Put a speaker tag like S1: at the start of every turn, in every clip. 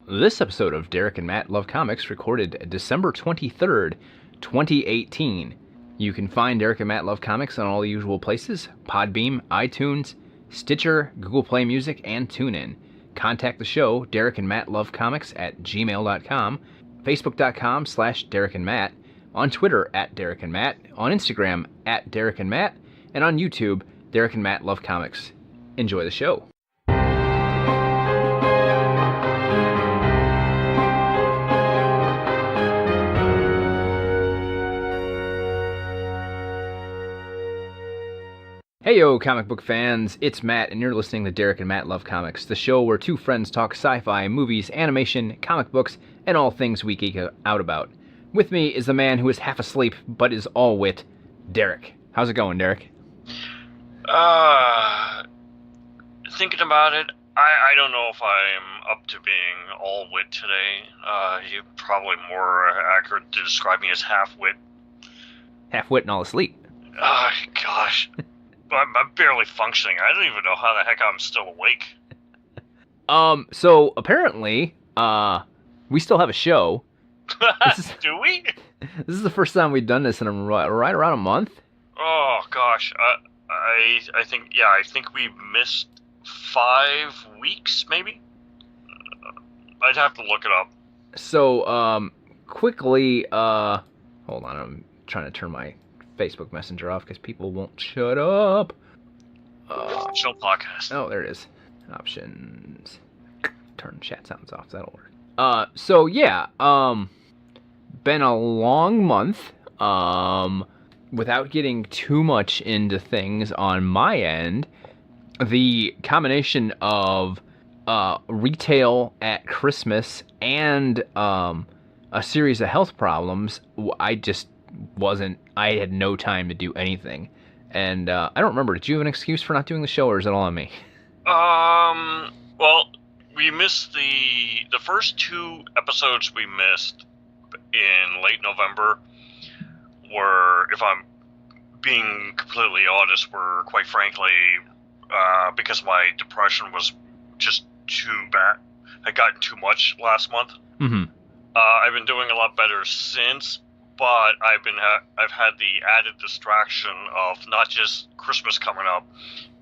S1: This episode of Derek and Matt Love Comics recorded December 23rd, 2018. You can find Derek and Matt Love Comics on all the usual places: Podbeam, iTunes, Stitcher, Google Play Music, and TuneIn. Contact the show, Derek and Matt Love Comics at gmail.com, facebook.com/Derek and Matt, on Twitter at Derek and Matt, on Instagram at Derek and Matt, and on YouTube, Derek and Matt Love Comics. Enjoy the show. Hey yo, comic book fans, it's Matt, and you're listening to Derek and Matt Love Comics, the show where two friends talk sci-fi, movies, animation, comic books, and all things we geek out about. With me is the man who is half asleep, but is all wit, Derek. How's it going, Derek?
S2: Thinking about it, I don't know if I'm up to being all wit today. You're probably more accurate to describe me as half-wit.
S1: Half-wit and all asleep.
S2: Oh, gosh. I'm barely functioning. I don't even know how the heck I'm still awake.
S1: So apparently, we still have a show.
S2: Do we?
S1: This is the first time we've done this in right around a month.
S2: Oh, gosh. I think we missed 5 weeks, maybe? I'd have to look it up.
S1: So, quickly, hold on, I'm trying to turn my Facebook Messenger off because people won't shut up.
S2: Show podcast.
S1: Oh, there it is. Options. Turn chat sounds off. That'll work. So yeah. Been a long month. Without getting too much into things on my end, the combination of retail at Christmas and a series of health problems, I had no time to do anything. And I don't remember, did you have an excuse for not doing the show, or is it all on me?
S2: Well, we missed the first 2 episodes we missed in late November were, if I'm being completely honest, were quite frankly, because my depression was just too bad. I got too much last month.
S1: Mm-hmm.
S2: I've been doing a lot better since, but I've had the added distraction of not just Christmas coming up,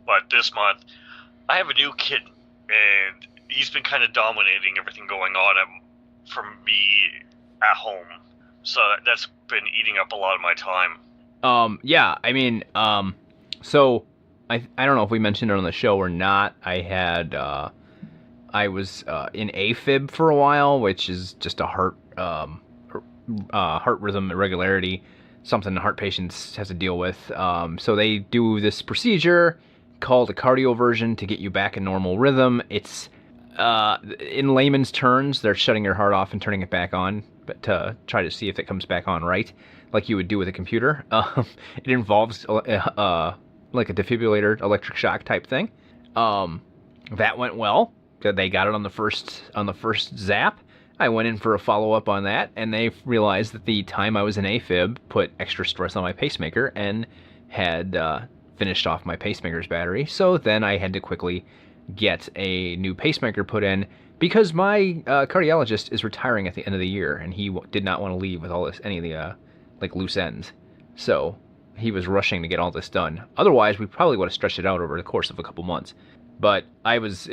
S2: but this month I have a new kid, and he's been kind of dominating everything going on for me at home. So that's been eating up a lot of my time.
S1: Yeah, I mean, so I don't know if we mentioned it on the show or not. I was in AFib for a while, which is just a heart rhythm irregularity, something heart patients have to deal with. So they do this procedure called a cardioversion to get you back in normal rhythm. It's in layman's terms, they're shutting your heart off and turning it back on, but to try to see if it comes back on right, like you would do with a computer. It involves like a defibrillator, electric shock type thing. That went well. They got it on the first zap. I went in for a follow-up on that, and they realized that the time I was in AFib put extra stress on my pacemaker and had finished off my pacemaker's battery. So then I had to quickly get a new pacemaker put in because my cardiologist is retiring at the end of the year, and he did not want to leave with any of the loose ends. So he was rushing to get all this done. Otherwise, we probably would have stretched it out over the course of a couple months. But I was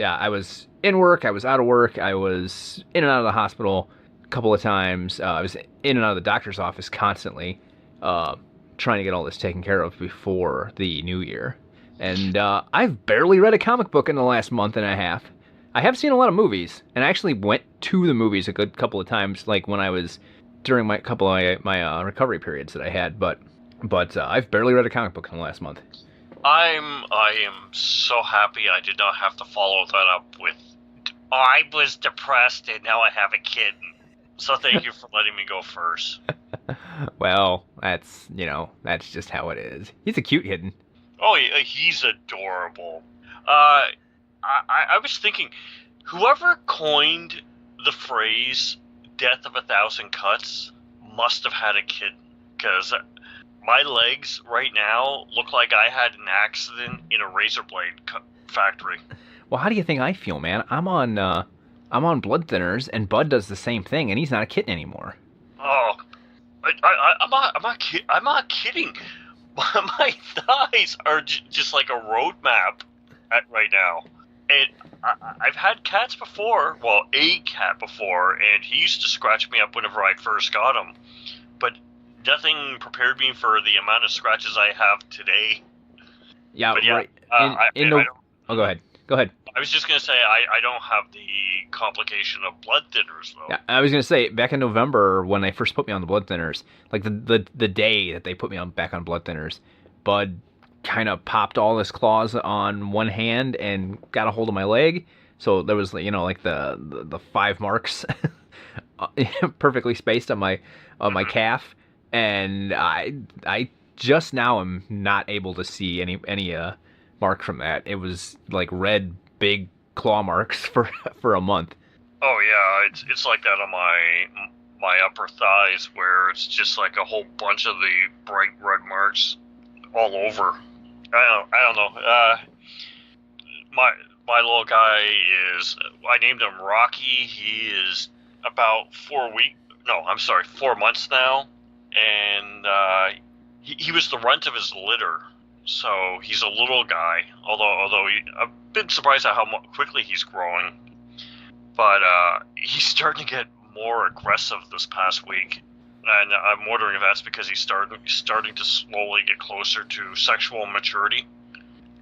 S1: in work, I was out of work, I was in and out of the hospital a couple of times. I was in and out of the doctor's office constantly, trying to get all this taken care of before the new year. And I've barely read a comic book in the last month and a half. I have seen a lot of movies, and I actually went to the movies a good couple of times, like when I was during my couple of my recovery periods that I had. But I've barely read a comic book in the last month.
S2: I am so happy I did not have to follow that up with, I was depressed and now I have a kid. So thank you for letting me go first.
S1: Well, that's just how it is. He's a cute kitten.
S2: Oh, he's adorable. I was thinking, whoever coined the phrase "death of 1,000 cuts" must have had a kid, because my legs right now look like I had an accident in a razor blade factory.
S1: Well, how do you think I feel, man? I'm on I'm on blood thinners, and Bud does the same thing, and he's not a kitten anymore.
S2: Oh, I'm not kidding. My thighs are just like a roadmap right now. And I've had cats before. Well, a cat before, and he used to scratch me up whenever I first got him. But nothing prepared me for the amount of scratches I have today.
S1: Yeah,
S2: but yeah,
S1: right. Oh, go ahead. Go ahead.
S2: I was just gonna say I don't have the complication of blood thinners though.
S1: Yeah, I was gonna say back in November when they first put me on the blood thinners, like the day that they put me back on blood thinners, Bud kind of popped all his claws on one hand and got a hold of my leg. So there was like the 5 marks perfectly spaced on my calf, and I just now am not able to see any mark from that. It was like red big claw marks for a month.
S2: Oh yeah, it's like that on my upper thighs, where it's just like a whole bunch of the bright red marks all over. I don't know. My little guy I named him Rocky. He is about 4 months now, and he was the runt of his litter. So he's a little guy, although I've been surprised at how quickly he's growing. But he's starting to get more aggressive this past week, and I'm wondering if that's because he's starting to slowly get closer to sexual maturity.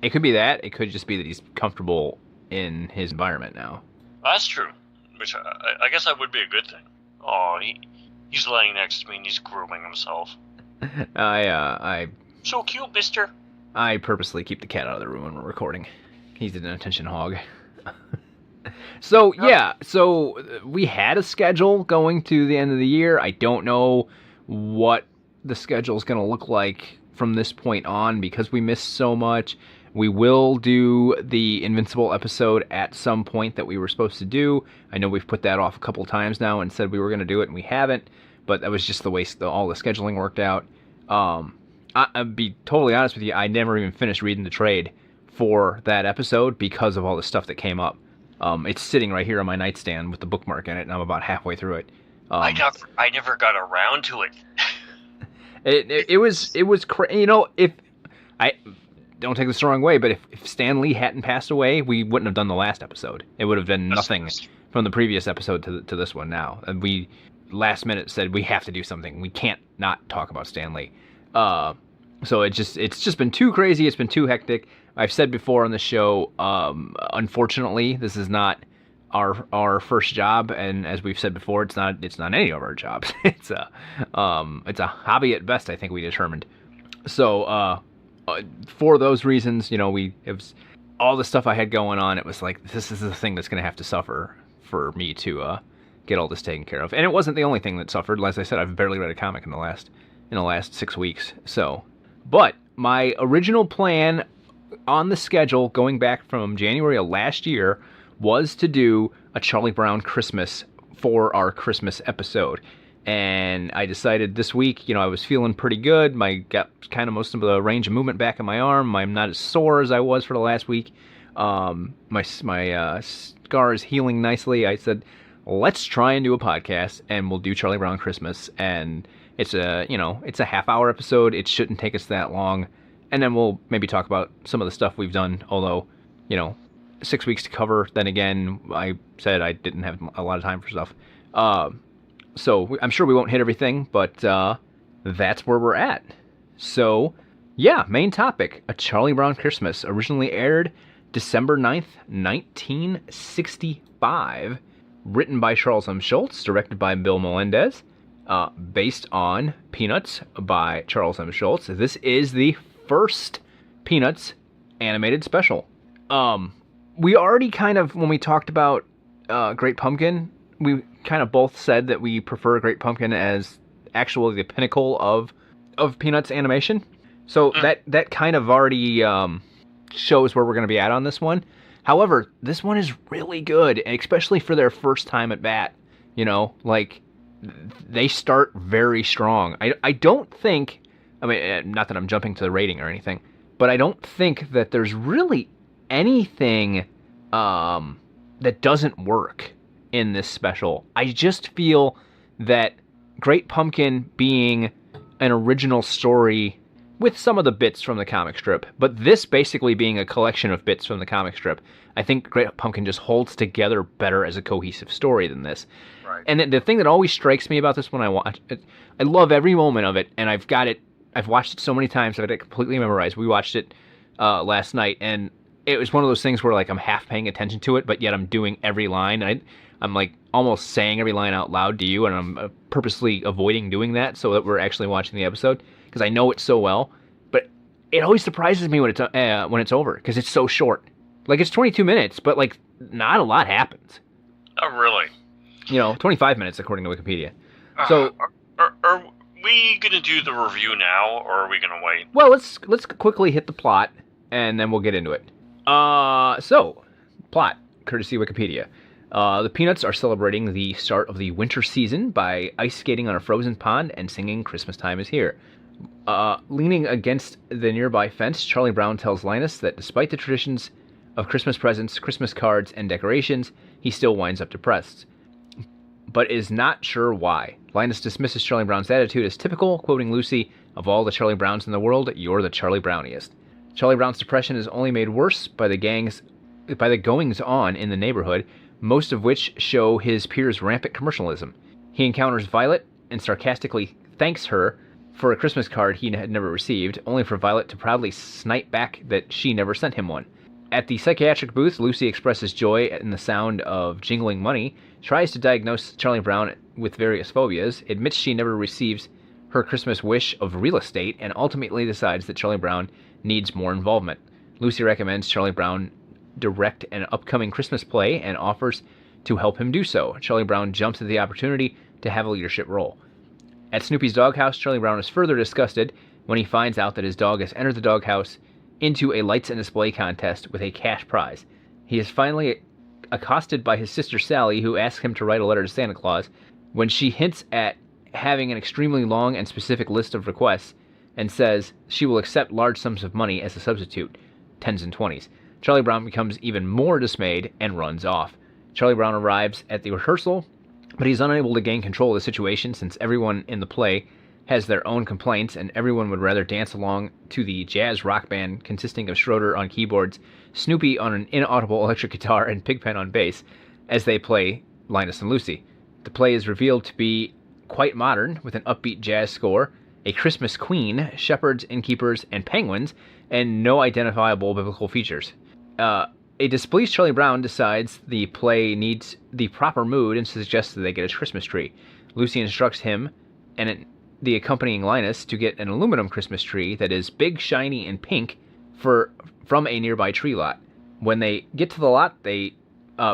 S1: It could be that. It could just be that he's comfortable in his environment now.
S2: That's true, which I guess that would be a good thing. Oh, he's laying next to me and he's grooming himself.
S1: I
S2: So cute, mister.
S1: I purposely keep the cat out of the room when we're recording. He's an attention hog. So we had a schedule going to the end of the year. I don't know what the schedule is going to look like from this point on because we missed so much. We will do the Invincible episode at some point that we were supposed to do. I know we've put that off a couple times now and said we were going to do it, and we haven't. But that was just the way all the scheduling worked out. I'll be totally honest with you. I never even finished reading the trade for that episode because of all the stuff that came up. It's sitting right here on my nightstand with the bookmark in it, and I'm about halfway through it.
S2: I never got around to it.
S1: It was if I don't take this the wrong way, but if Stan Lee hadn't passed away, we wouldn't have done the last episode. It would have been nothing from the previous episode to this one now. And we last minute said we have to do something. We can't not talk about Stan Lee. So it's just been too crazy. It's been too hectic. I've said before on the show, unfortunately, this is not our first job, and as we've said before, it's not any of our jobs. It's a hobby at best, I think we determined. So for those reasons, it was all the stuff I had going on. It was like, this is the thing that's going to have to suffer for me to get all this taken care of. And it wasn't the only thing that suffered. As I said, I've barely read a comic in the last 6 weeks. So, but my original plan on the schedule going back from January of last year was to do a Charlie Brown Christmas for our Christmas episode. And I decided this week, I was feeling pretty good. I got kind of most of the range of movement back in my arm. I'm not as sore as I was for the last week. My scar is healing nicely. I said, let's try and do a podcast, and we'll do Charlie Brown Christmas. And it's a half-hour episode. It shouldn't take us that long. And then we'll maybe talk about some of the stuff we've done, although, 6 weeks to cover. Then again, I said I didn't have a lot of time for stuff. So I'm sure we won't hit everything, but that's where we're at. So, yeah, main topic, A Charlie Brown Christmas, originally aired December 9th, 1965, written by Charles M. Schulz, directed by Bill Melendez, based on Peanuts by Charles M. Schulz. This is the first Peanuts animated special. We already kind of, when we talked about Great Pumpkin, we kind of both said that we prefer Great Pumpkin as actually the pinnacle of Peanuts animation. So that kind of already shows where we're going to be at on this one. However, this one is really good, especially for their first time at bat. They start very strong. I don't think, not that I'm jumping to the rating or anything, but I don't think that there's really anything that doesn't work in this special. I just feel that Great Pumpkin being an original story with some of the bits from the comic strip, but this basically being a collection of bits from the comic strip, I think Great Pumpkin just holds together better as a cohesive story than this.
S2: Right.
S1: And the thing that always strikes me about this when I watch it, I love every moment of it, and I've watched it so many times, I've got it completely memorized. We watched it last night, and it was one of those things where like I'm half paying attention to it, but yet I'm doing every line. I'm like almost saying every line out loud to you, and I'm purposely avoiding doing that so that we're actually watching the episode because I know it so well. But it always surprises me when it's over because it's so short. Like it's 22 minutes, but like not a lot happens.
S2: Oh, really?
S1: 25 minutes according to Wikipedia. So
S2: are we gonna do the review now, or are we gonna wait?
S1: Well, let's quickly hit the plot, and then we'll get into it. So plot, courtesy Wikipedia. The Peanuts are celebrating the start of the winter season by ice skating on a frozen pond and singing "Christmas Time is Here." Leaning against the nearby fence, Charlie Brown tells Linus that despite the traditions of Christmas presents, Christmas cards, and decorations, he still winds up depressed, but is not sure why. Linus dismisses Charlie Brown's attitude as typical, quoting Lucy, "Of all the Charlie Browns in the world, you're the Charlie Browniest." Charlie Brown's depression is only made worse by the goings-on in the neighborhood, most of which show his peers' rampant commercialism. He encounters Violet and sarcastically thanks her for a Christmas card he had never received, only for Violet to proudly snipe back that she never sent him one. At the psychiatric booth, Lucy expresses joy in the sound of jingling money, tries to diagnose Charlie Brown with various phobias, admits she never receives her Christmas wish of real estate, and ultimately decides that Charlie Brown needs more involvement. Lucy recommends Charlie Brown direct an upcoming Christmas play and offers to help him do so. Charlie Brown jumps at the opportunity to have a leadership role. At Snoopy's doghouse, Charlie Brown is further disgusted when he finds out that his dog has entered the doghouse into a lights and display contest with a cash prize. He is finally accosted by his sister Sally, who asks him to write a letter to Santa Claus. When she hints at having an extremely long and specific list of requests and says she will accept large sums of money as a substitute, 10s and 20s, Charlie Brown becomes even more dismayed and runs off. Charlie Brown arrives at the rehearsal, but he's unable to gain control of the situation since everyone in the play has their own complaints and everyone would rather dance along to the jazz rock band consisting of Schroeder on keyboards, Snoopy on an inaudible electric guitar, and Pigpen on bass as they play Linus and Lucy. The play is revealed to be quite modern, with an upbeat jazz score, a Christmas queen, shepherds, innkeepers, and penguins, and no identifiable biblical features. A displeased Charlie Brown decides the play needs the proper mood and suggests that they get a Christmas tree. Lucy instructs him and the accompanying Linus to get an aluminum Christmas tree that is big, shiny, and pink from a nearby tree lot. When they get to the lot, they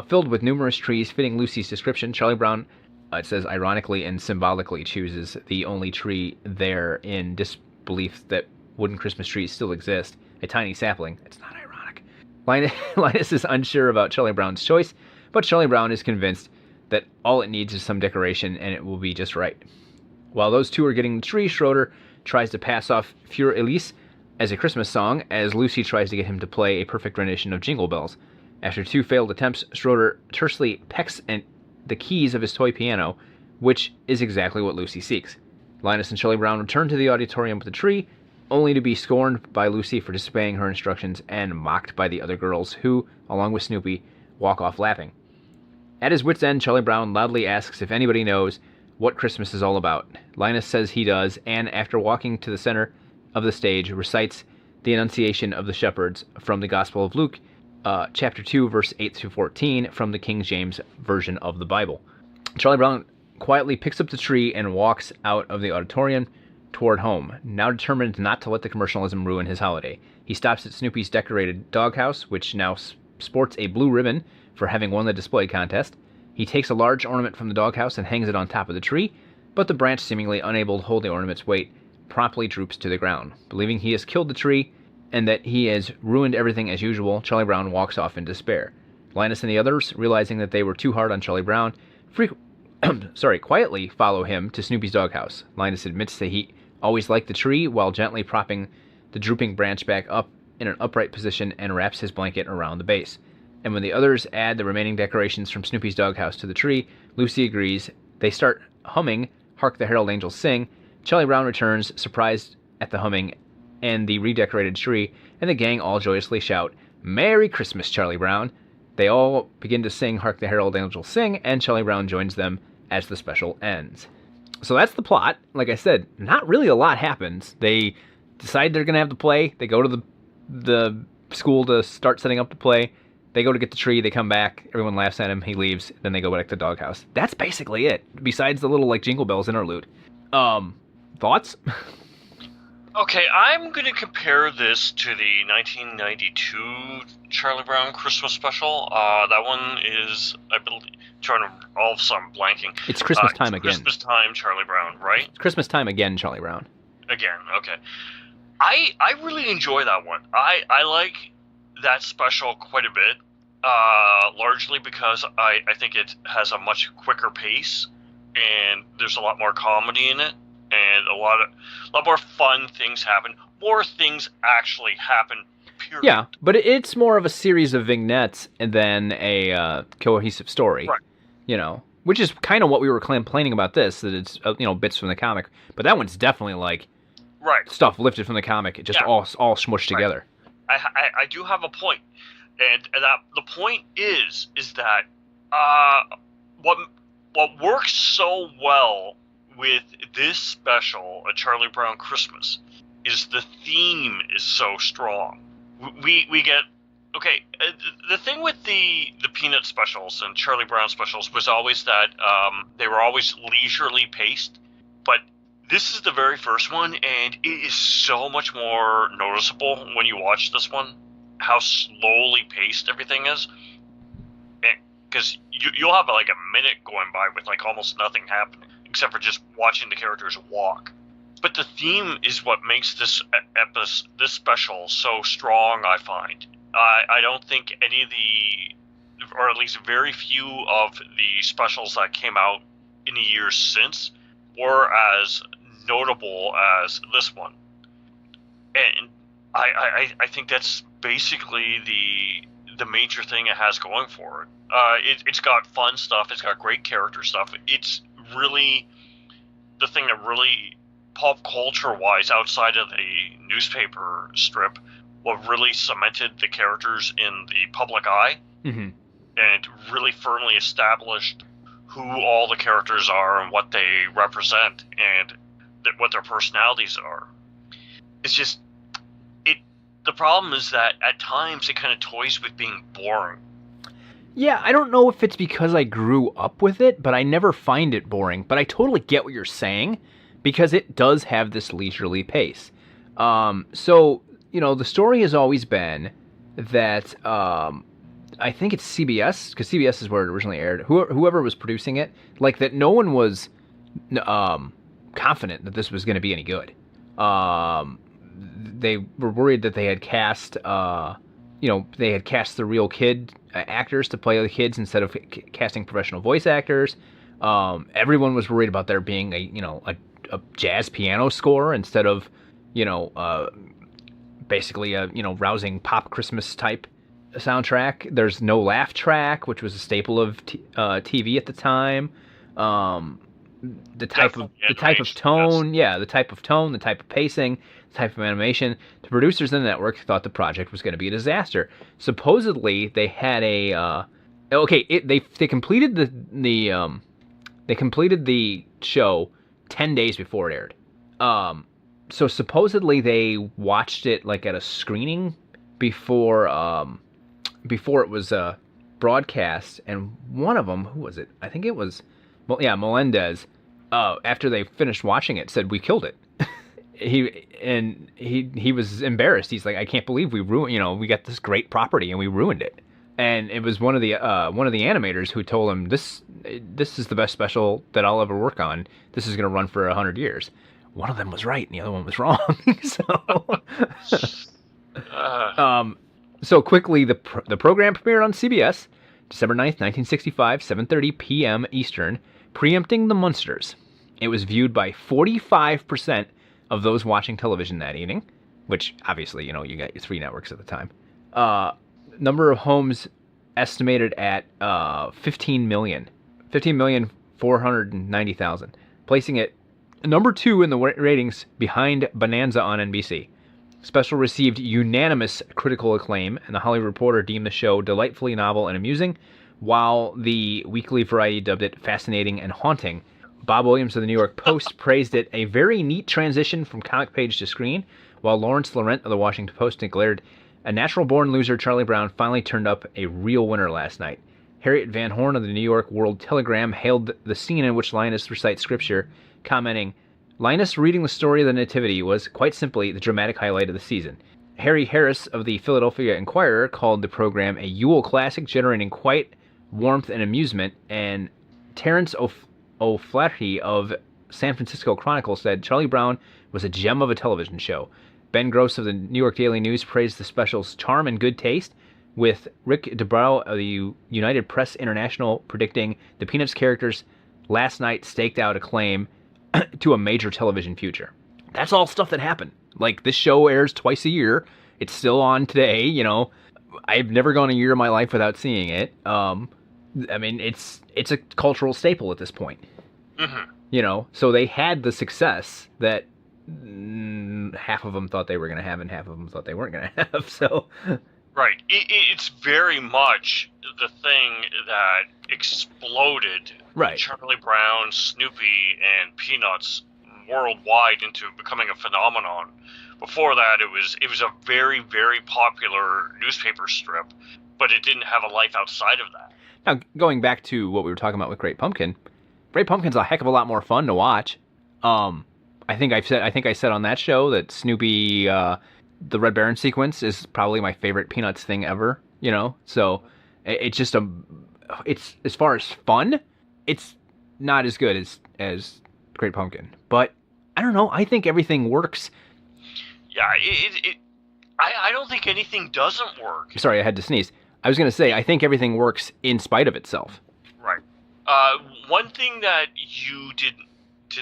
S1: filled with numerous trees fitting Lucy's description, Charlie Brown, it says ironically and symbolically, chooses the only tree there in disbelief that wooden Christmas trees still exist, a tiny sapling. It's not ironic. Linus is unsure about Charlie Brown's choice, but Charlie Brown is convinced that all it needs is some decoration and it will be just right. While those two are getting the tree, Schroeder tries to pass off Fur Elise as a Christmas song, as Lucy tries to get him to play a perfect rendition of Jingle Bells. After two failed attempts, Schroeder tersely pecks the keys of his toy piano, which is exactly what Lucy seeks. Linus and Charlie Brown return to the auditorium with the tree, only to be scorned by Lucy for disobeying her instructions and mocked by the other girls who, along with Snoopy, walk off laughing. At his wit's end, Charlie Brown loudly asks if anybody knows what Christmas is all about. Linus says he does, and after walking to the center of the stage, recites the Annunciation of the Shepherds from the Gospel of Luke, chapter 2, verse 8 through 14, from the King James Version of the Bible. Charlie Brown quietly picks up the tree and walks out of the auditorium toward home, now determined not to let the commercialism ruin his holiday. He stops at Snoopy's decorated doghouse, which now sports a blue ribbon for having won the display contest. He takes a large ornament from the doghouse and hangs it on top of the tree, but the branch, seemingly unable to hold the ornament's weight, promptly droops to the ground. Believing he has killed the tree and that he has ruined everything as usual, Charlie Brown walks off in despair. Linus and the others, realizing that they were too hard on Charlie Brown, quietly follow him to Snoopy's doghouse. Linus admits that he always liked the tree while gently propping the drooping branch back up in an upright position and wraps his blanket around the base. and when the others add the remaining decorations from Snoopy's doghouse to the tree, Lucy agrees. They start humming Hark the Herald Angels Sing. Charlie Brown returns, surprised at the humming and the redecorated tree, and the gang all joyously shout, "Merry Christmas, Charlie Brown." They all begin to sing Hark the Herald Angels Sing, and Charlie Brown joins them as the special ends. So that's the plot. Like I said, not really a lot happens. They decide they're going to have the play. They go to the school to start setting up the play. They go to get the tree. They come back. Everyone laughs at him. He leaves. Then they go back to the doghouse. That's basically it, besides the little, like, Jingle Bells interlude. Thoughts?
S2: Okay, I'm going to compare this to the 1992 Charlie Brown Christmas special. That one is, I believe, all of a sudden blanking.
S1: It's Christmas time again.
S2: Christmas time, Charlie Brown, right?
S1: It's Christmas time again, Charlie Brown.
S2: Again, okay. I really enjoy that one. I like that special quite a bit, largely because I think it has a much quicker pace, and there's a lot more comedy in it. And a lot more fun things happen. More things actually happen, period.
S1: Yeah, but it's more of a series of vignettes than a cohesive story.
S2: Right.
S1: You know, which is kind of what we were complaining about this, that it's, bits from the comic. But that one's definitely like stuff lifted from the comic, just all smushed together.
S2: I do have a point. And that the point is that what works so well with this special, A Charlie Brown Christmas, is the theme is so strong. We get, okay, the thing with the Peanut specials and Charlie Brown specials was always that they were always leisurely paced, but this is the very first one, and it is so much more noticeable when you watch this one, how slowly paced everything is. Because you'll have like a minute going by with like almost nothing happening, except for just watching the characters walk. But the theme is what makes this special so strong, I find. I don't think any of or at least very few of the specials that came out in the years since were as notable as this one. And I think that's basically the major thing it has going for it. It's got fun stuff. It's got great character stuff. It's really the thing that really, pop culture-wise, outside of the newspaper strip, what really cemented the characters in the public eye, and really firmly established who all the characters are and what they represent and what their personalities are. It's just, the problem is that at times it kind of toys with being boring.
S1: Yeah, I don't know if it's because I grew up with it, but I never find it boring. But I totally get what you're saying, because it does have this leisurely pace. So, the story has always been that, I think it's CBS, because CBS is where it originally aired. Whoever was producing it, like, that no one was confident that this was going to be any good. They were worried that they had cast, they had cast the real kid actors to play the kids instead of casting professional voice actors. Everyone was worried about there being a jazz piano score instead of, basically a, rousing pop Christmas type soundtrack. There's no laugh track, which was a staple of TV at the time. The type of tone, the type of pacing, the type of animation. The producers in the network thought the project was going to be a disaster. Supposedly, they had they completed the show 10 days before it aired. So supposedly they watched it like at a screening before it was broadcast, and one of them, who was it? I think it was, Melendez. After they finished watching it, said we killed it. he was embarrassed. He's like, I can't believe we ruined. We got this great property and we ruined it. And it was one of the animators who told him, this is the best special that I'll ever work on. This is going to run for 100 years. One of them was right and the other one was wrong. So quickly, the program premiered on CBS, December 9th, 1965, 7:30 p.m. Eastern, preempting The Munsters. It was viewed by 45% of those watching television that evening, which obviously, you got your three networks at the time. Number of homes estimated at 15 million. 15,490,000, placing it number 2 in the ratings behind Bonanza on NBC. Special received unanimous critical acclaim, and the Hollywood Reporter deemed the show delightfully novel and amusing, while the Weekly Variety dubbed it fascinating and haunting. Bob Williams of the New York Post praised it a very neat transition from comic page to screen, while Lawrence Laurent of the Washington Post declared, a natural-born loser Charlie Brown finally turned up a real winner last night. Harriet Van Horn of the New York World Telegram hailed the scene in which Linus recites scripture, commenting, Linus reading the story of the Nativity was, quite simply, the dramatic highlight of the season. Harry Harris of the Philadelphia Inquirer called the program a Yule classic, generating quite warmth and amusement, and Terrence O'Flaherty of San Francisco Chronicle said Charlie Brown was a gem of a television show. Ben Gross of the New York Daily News praised the special's charm and good taste, with Rick DeBrow of the United Press International predicting the Peanuts characters last night staked out a claim to a major television future. That's all stuff that happened. Like, this show airs twice a year. It's still on today, you know. I've never gone a year of my life without seeing it. I mean, it's a cultural staple at this point.
S2: Mm-hmm.
S1: You know, so they had the success that half of them thought they were going to have and half of them thought they weren't going to have, so...
S2: Right. It's very much the thing that exploded
S1: right.
S2: Charlie Brown, Snoopy, and Peanuts worldwide into becoming a phenomenon. Before that, it was a very, very popular newspaper strip, but it didn't have a life outside of that.
S1: Now, going back to what we were talking about with Great Pumpkin, Great Pumpkin's a heck of a lot more fun to watch. I think I said on that show that Snoopy, the Red Baron sequence is probably my favorite Peanuts thing ever. You know, so it's just it's as far as fun, it's not as good as Great Pumpkin, but I don't know. I think everything works.
S2: Yeah, I don't think anything doesn't work.
S1: Sorry, I had to sneeze. I was going to say, I think everything works in spite of itself.
S2: Right. One thing that you did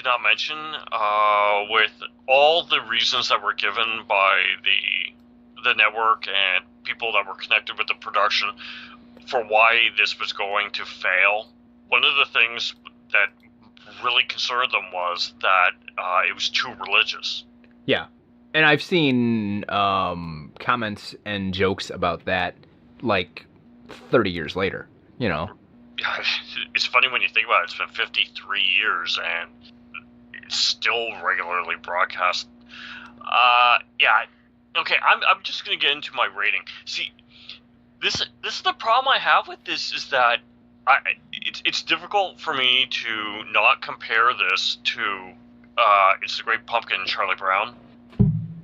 S2: not mention, with all the reasons that were given by the network and people that were connected with the production for why this was going to fail, one of the things that really concerned them was that it was too religious.
S1: Yeah. And I've seen comments and jokes about that, like, 30 years later, you know.
S2: It's funny when you think about it. It's been 53 years, and it's still regularly broadcast. Yeah. Okay, I'm just going to get into my rating. See, this is the problem I have with this, is that it's difficult for me to not compare this to It's the Great Pumpkin and Charlie Brown.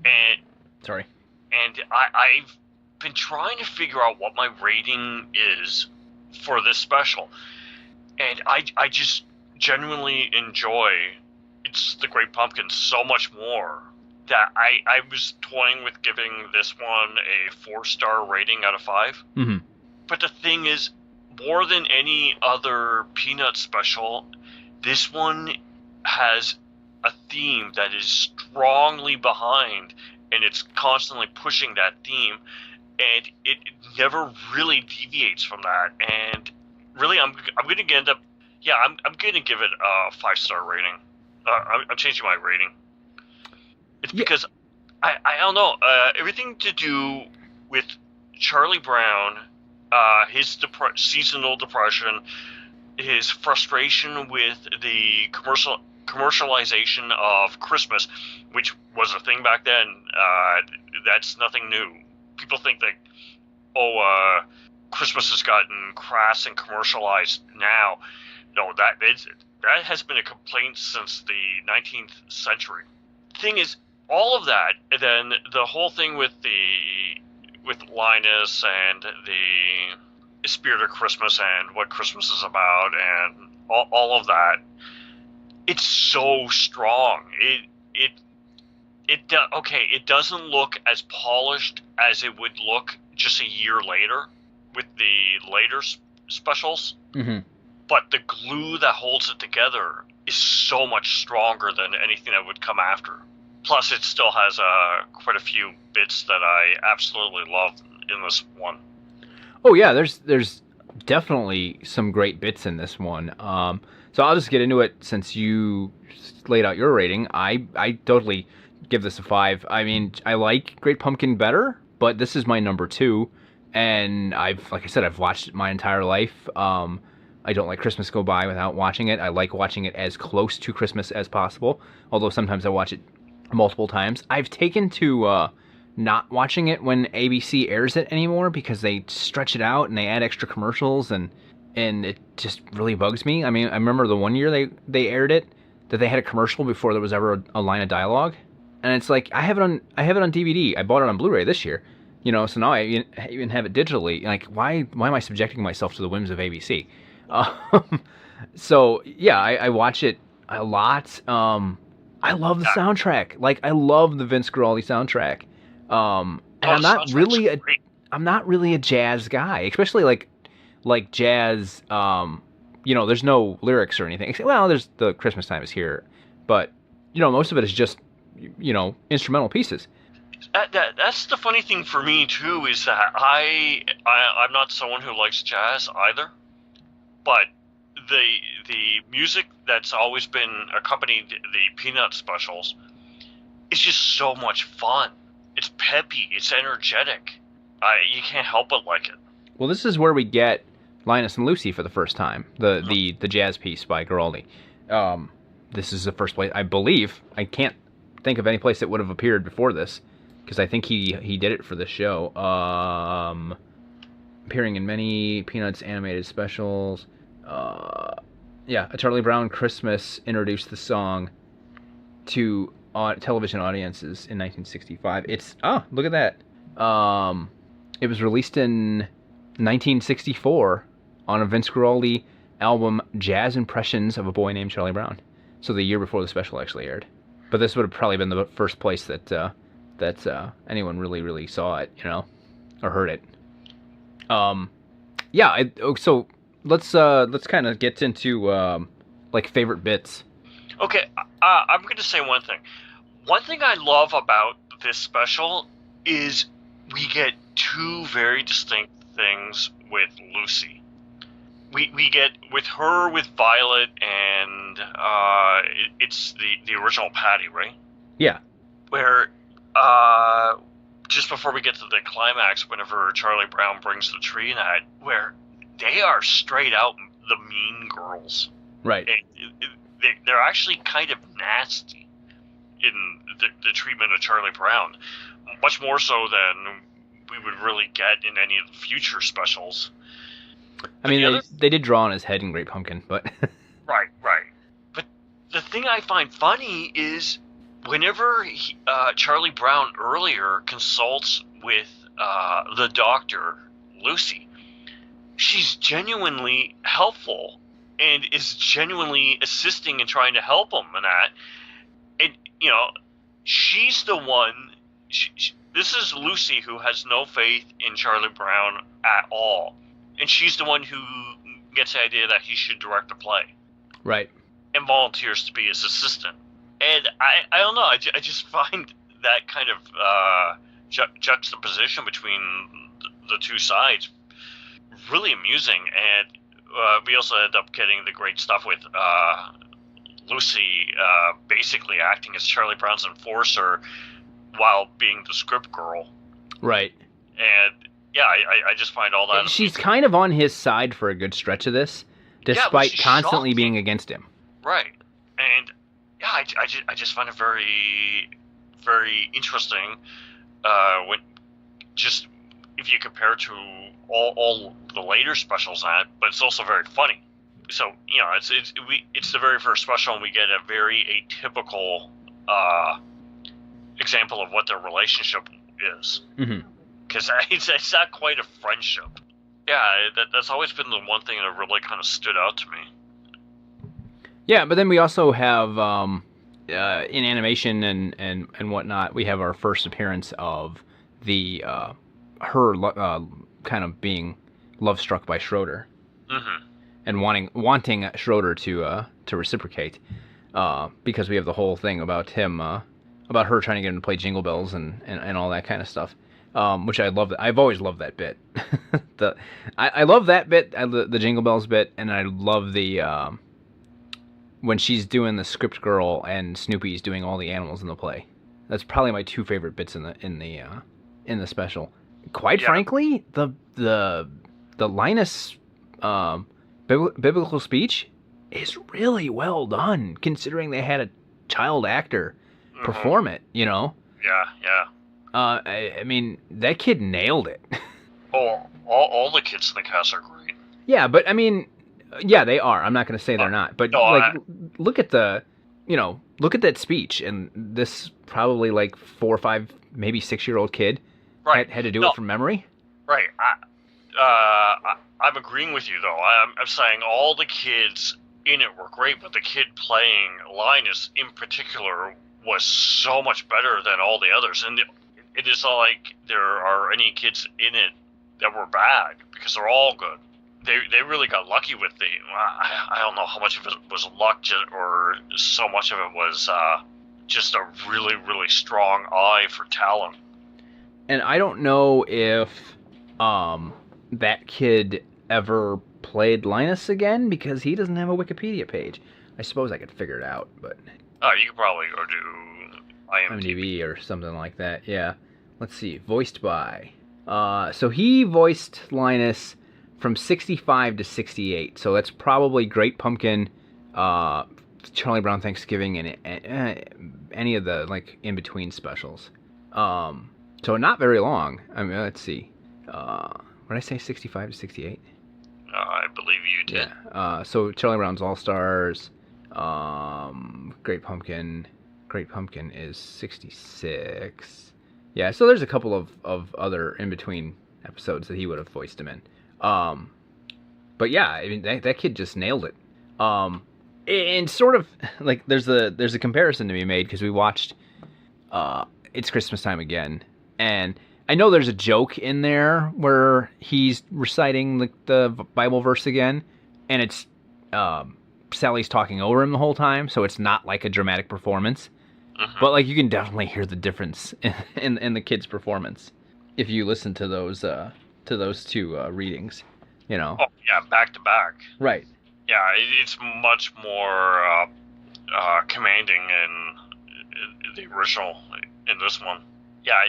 S2: And
S1: sorry.
S2: And I've been trying to figure out what my rating is for this special. And I just genuinely enjoy It's the Great Pumpkin so much more that I was toying with giving this one a 4-star rating out of 5.
S1: Mm-hmm.
S2: But the thing is, more than any other Peanut special, this one has a theme that is strongly behind, and it's constantly pushing that theme, and it never really deviates from that. And really, I'm going to end up, yeah, I'm going to give it a 5-star rating. I'm changing my rating. It's because I don't know, everything to do with Charlie Brown, his seasonal depression, his frustration with the commercialization of Christmas, which was a thing back then. That's nothing new. People think that, Christmas has gotten crass and commercialized now. No, that has been a complaint since the 19th century. Thing is, all of that, and then the whole thing with Linus and the spirit of Christmas and what Christmas is about and all of that, it's so strong. It doesn't look as polished as it would look just a year later with the later specials.
S1: Mm-hmm.
S2: But the glue that holds it together is so much stronger than anything that would come after. Plus, it still has quite a few bits that I absolutely love in this one.
S1: Oh yeah, there's definitely some great bits in this one. So I'll just get into it since you laid out your rating. I totally give this a 5. I mean, I like Great Pumpkin better, but this is my number 2, and like I said, I've watched it my entire life. I don't let Christmas go by without watching it. I like watching it as close to Christmas as possible, although sometimes I watch it multiple times. I've taken to not watching it when ABC airs it anymore because they stretch it out and they add extra commercials, and it just really bugs me. I mean, I remember the one year they aired it that they had a commercial before there was ever a line of dialogue, and it's like I have it on DVD. I bought it on Blu-ray this year, so now I even have it digitally. Like, why am I subjecting myself to the whims of ABC? So yeah, I watch it a lot. I love the soundtrack. Like, I love the Vince Guaraldi soundtrack. And I'm not really a jazz guy, especially like jazz. There's no lyrics or anything. Well, there's the Christmas Time Is Here, but most of it is just instrumental pieces.
S2: That's the funny thing for me too, is that I'm not someone who likes jazz either, but the music that's always been accompanied the Peanut specials is just so much fun. It's peppy. It's energetic. You can't help but like it.
S1: Well, this is where we get Linus and Lucy for the first time. The jazz piece by Guaraldi. This is the first place, I believe. I can't think of any place that would have appeared before this, because I think he did it for the show. Appearing in many Peanuts animated specials. A Charlie Brown Christmas introduced the song to television audiences in 1965. Look at that. It was released in 1964 on a Vince Guaraldi album, Jazz Impressions of a Boy Named Charlie Brown. So the year before the special actually aired. But this would have probably been the first place that anyone really saw it, or heard it. So let's kind of get into favorite bits.
S2: Okay, I'm going to say one thing. One thing I love about this special is we get two very distinct things with Lucy. We get with her with Violet, and it's the original Patty, right?
S1: Yeah.
S2: Where just before we get to the climax, whenever Charlie Brown brings the tree, where they are straight out the mean girls.
S1: Right.
S2: They're actually kind of nasty in the treatment of Charlie Brown, much more so than we would really get in any of the future specials.
S1: I mean, they did draw on his head in Great Pumpkin, but...
S2: Right. But the thing I find funny is whenever Charlie Brown earlier consults with the doctor, Lucy, she's genuinely helpful and is genuinely assisting and trying to help him and that. And, she's the one... this is Lucy, who has no faith in Charlie Brown at all. And she's the one who gets the idea that he should direct the play.
S1: Right.
S2: And volunteers to be his assistant. And I don't know, I just find that kind of juxtaposition between the two sides really amusing. And we also end up getting the great stuff with Lucy basically acting as Charlie Brown's enforcer while being the script girl.
S1: Right.
S2: And yeah, I just find all that...
S1: She's kind of on his side for a good stretch of this, despite constantly being against him.
S2: Right. And yeah, I just find it very, very interesting when just if you compare it to all the later specials on it, but it's also very funny. So, it's the very first special, and we get a very atypical example of what their relationship is. Mm-hmm. Because it's not quite a friendship. Yeah, that's always been the one thing that really kind of stood out to me.
S1: Yeah, but then we also have, in animation and whatnot, we have our first appearance of the her kind of being love struck by Schroeder, mm-hmm. and wanting Schroeder to reciprocate, because we have the whole thing about him, about her trying to get him to play Jingle Bells and all that kind of stuff. which I love. I've always loved that bit. I love that bit, the Jingle Bells bit, and I love the when she's doing the script girl and Snoopy's doing all the animals in the play. That's probably my two favorite bits in the special. Quite frankly, the Linus biblical speech is really well done, considering they had a child actor perform it. You know.
S2: Yeah.
S1: I mean, that kid nailed it.
S2: Oh, all the kids in the cast are great.
S1: Yeah, but I mean, yeah, they are. I'm not going to say they're not. But look at look at that speech, and this probably like 4 or 5, maybe 6-year-old kid had to do it from memory.
S2: Right. I'm agreeing with you though. I'm saying all the kids in it were great, but the kid playing Linus in particular was so much better than all the others, and it is not like there are any kids in it that were bad, because they're all good. They really got lucky with I don't know how much of it was luck or so much of it was just a really, really strong eye for talent.
S1: And I don't know if that kid ever played Linus again, because he doesn't have a Wikipedia page. I suppose I could figure it out, but...
S2: you could probably go to
S1: IMDb or something like that, yeah. Let's see, voiced by... so he voiced Linus from 65 to 68, so that's probably Great Pumpkin, Charlie Brown Thanksgiving, and any of the, like, in-between specials. So not very long. I mean, let's see. What did I say, 65 to 68?
S2: I believe you did.
S1: Yeah. So Charlie Brown's All-Stars, Great Pumpkin is 66. Yeah, so there's a couple of other in-between episodes that he would have voiced him in. But yeah, I mean, that kid just nailed it. And sort of, like, there's a comparison to be made, because we watched It's Christmas Time Again, and I know there's a joke in there where he's reciting the Bible verse again, and it's Sally's talking over him the whole time, so it's not like a dramatic performance. But like, you can definitely hear the difference in the kid's performance if you listen to those two readings, you know.
S2: Oh yeah, back to back.
S1: Right.
S2: Yeah, it's much more commanding in the original. In this one, yeah,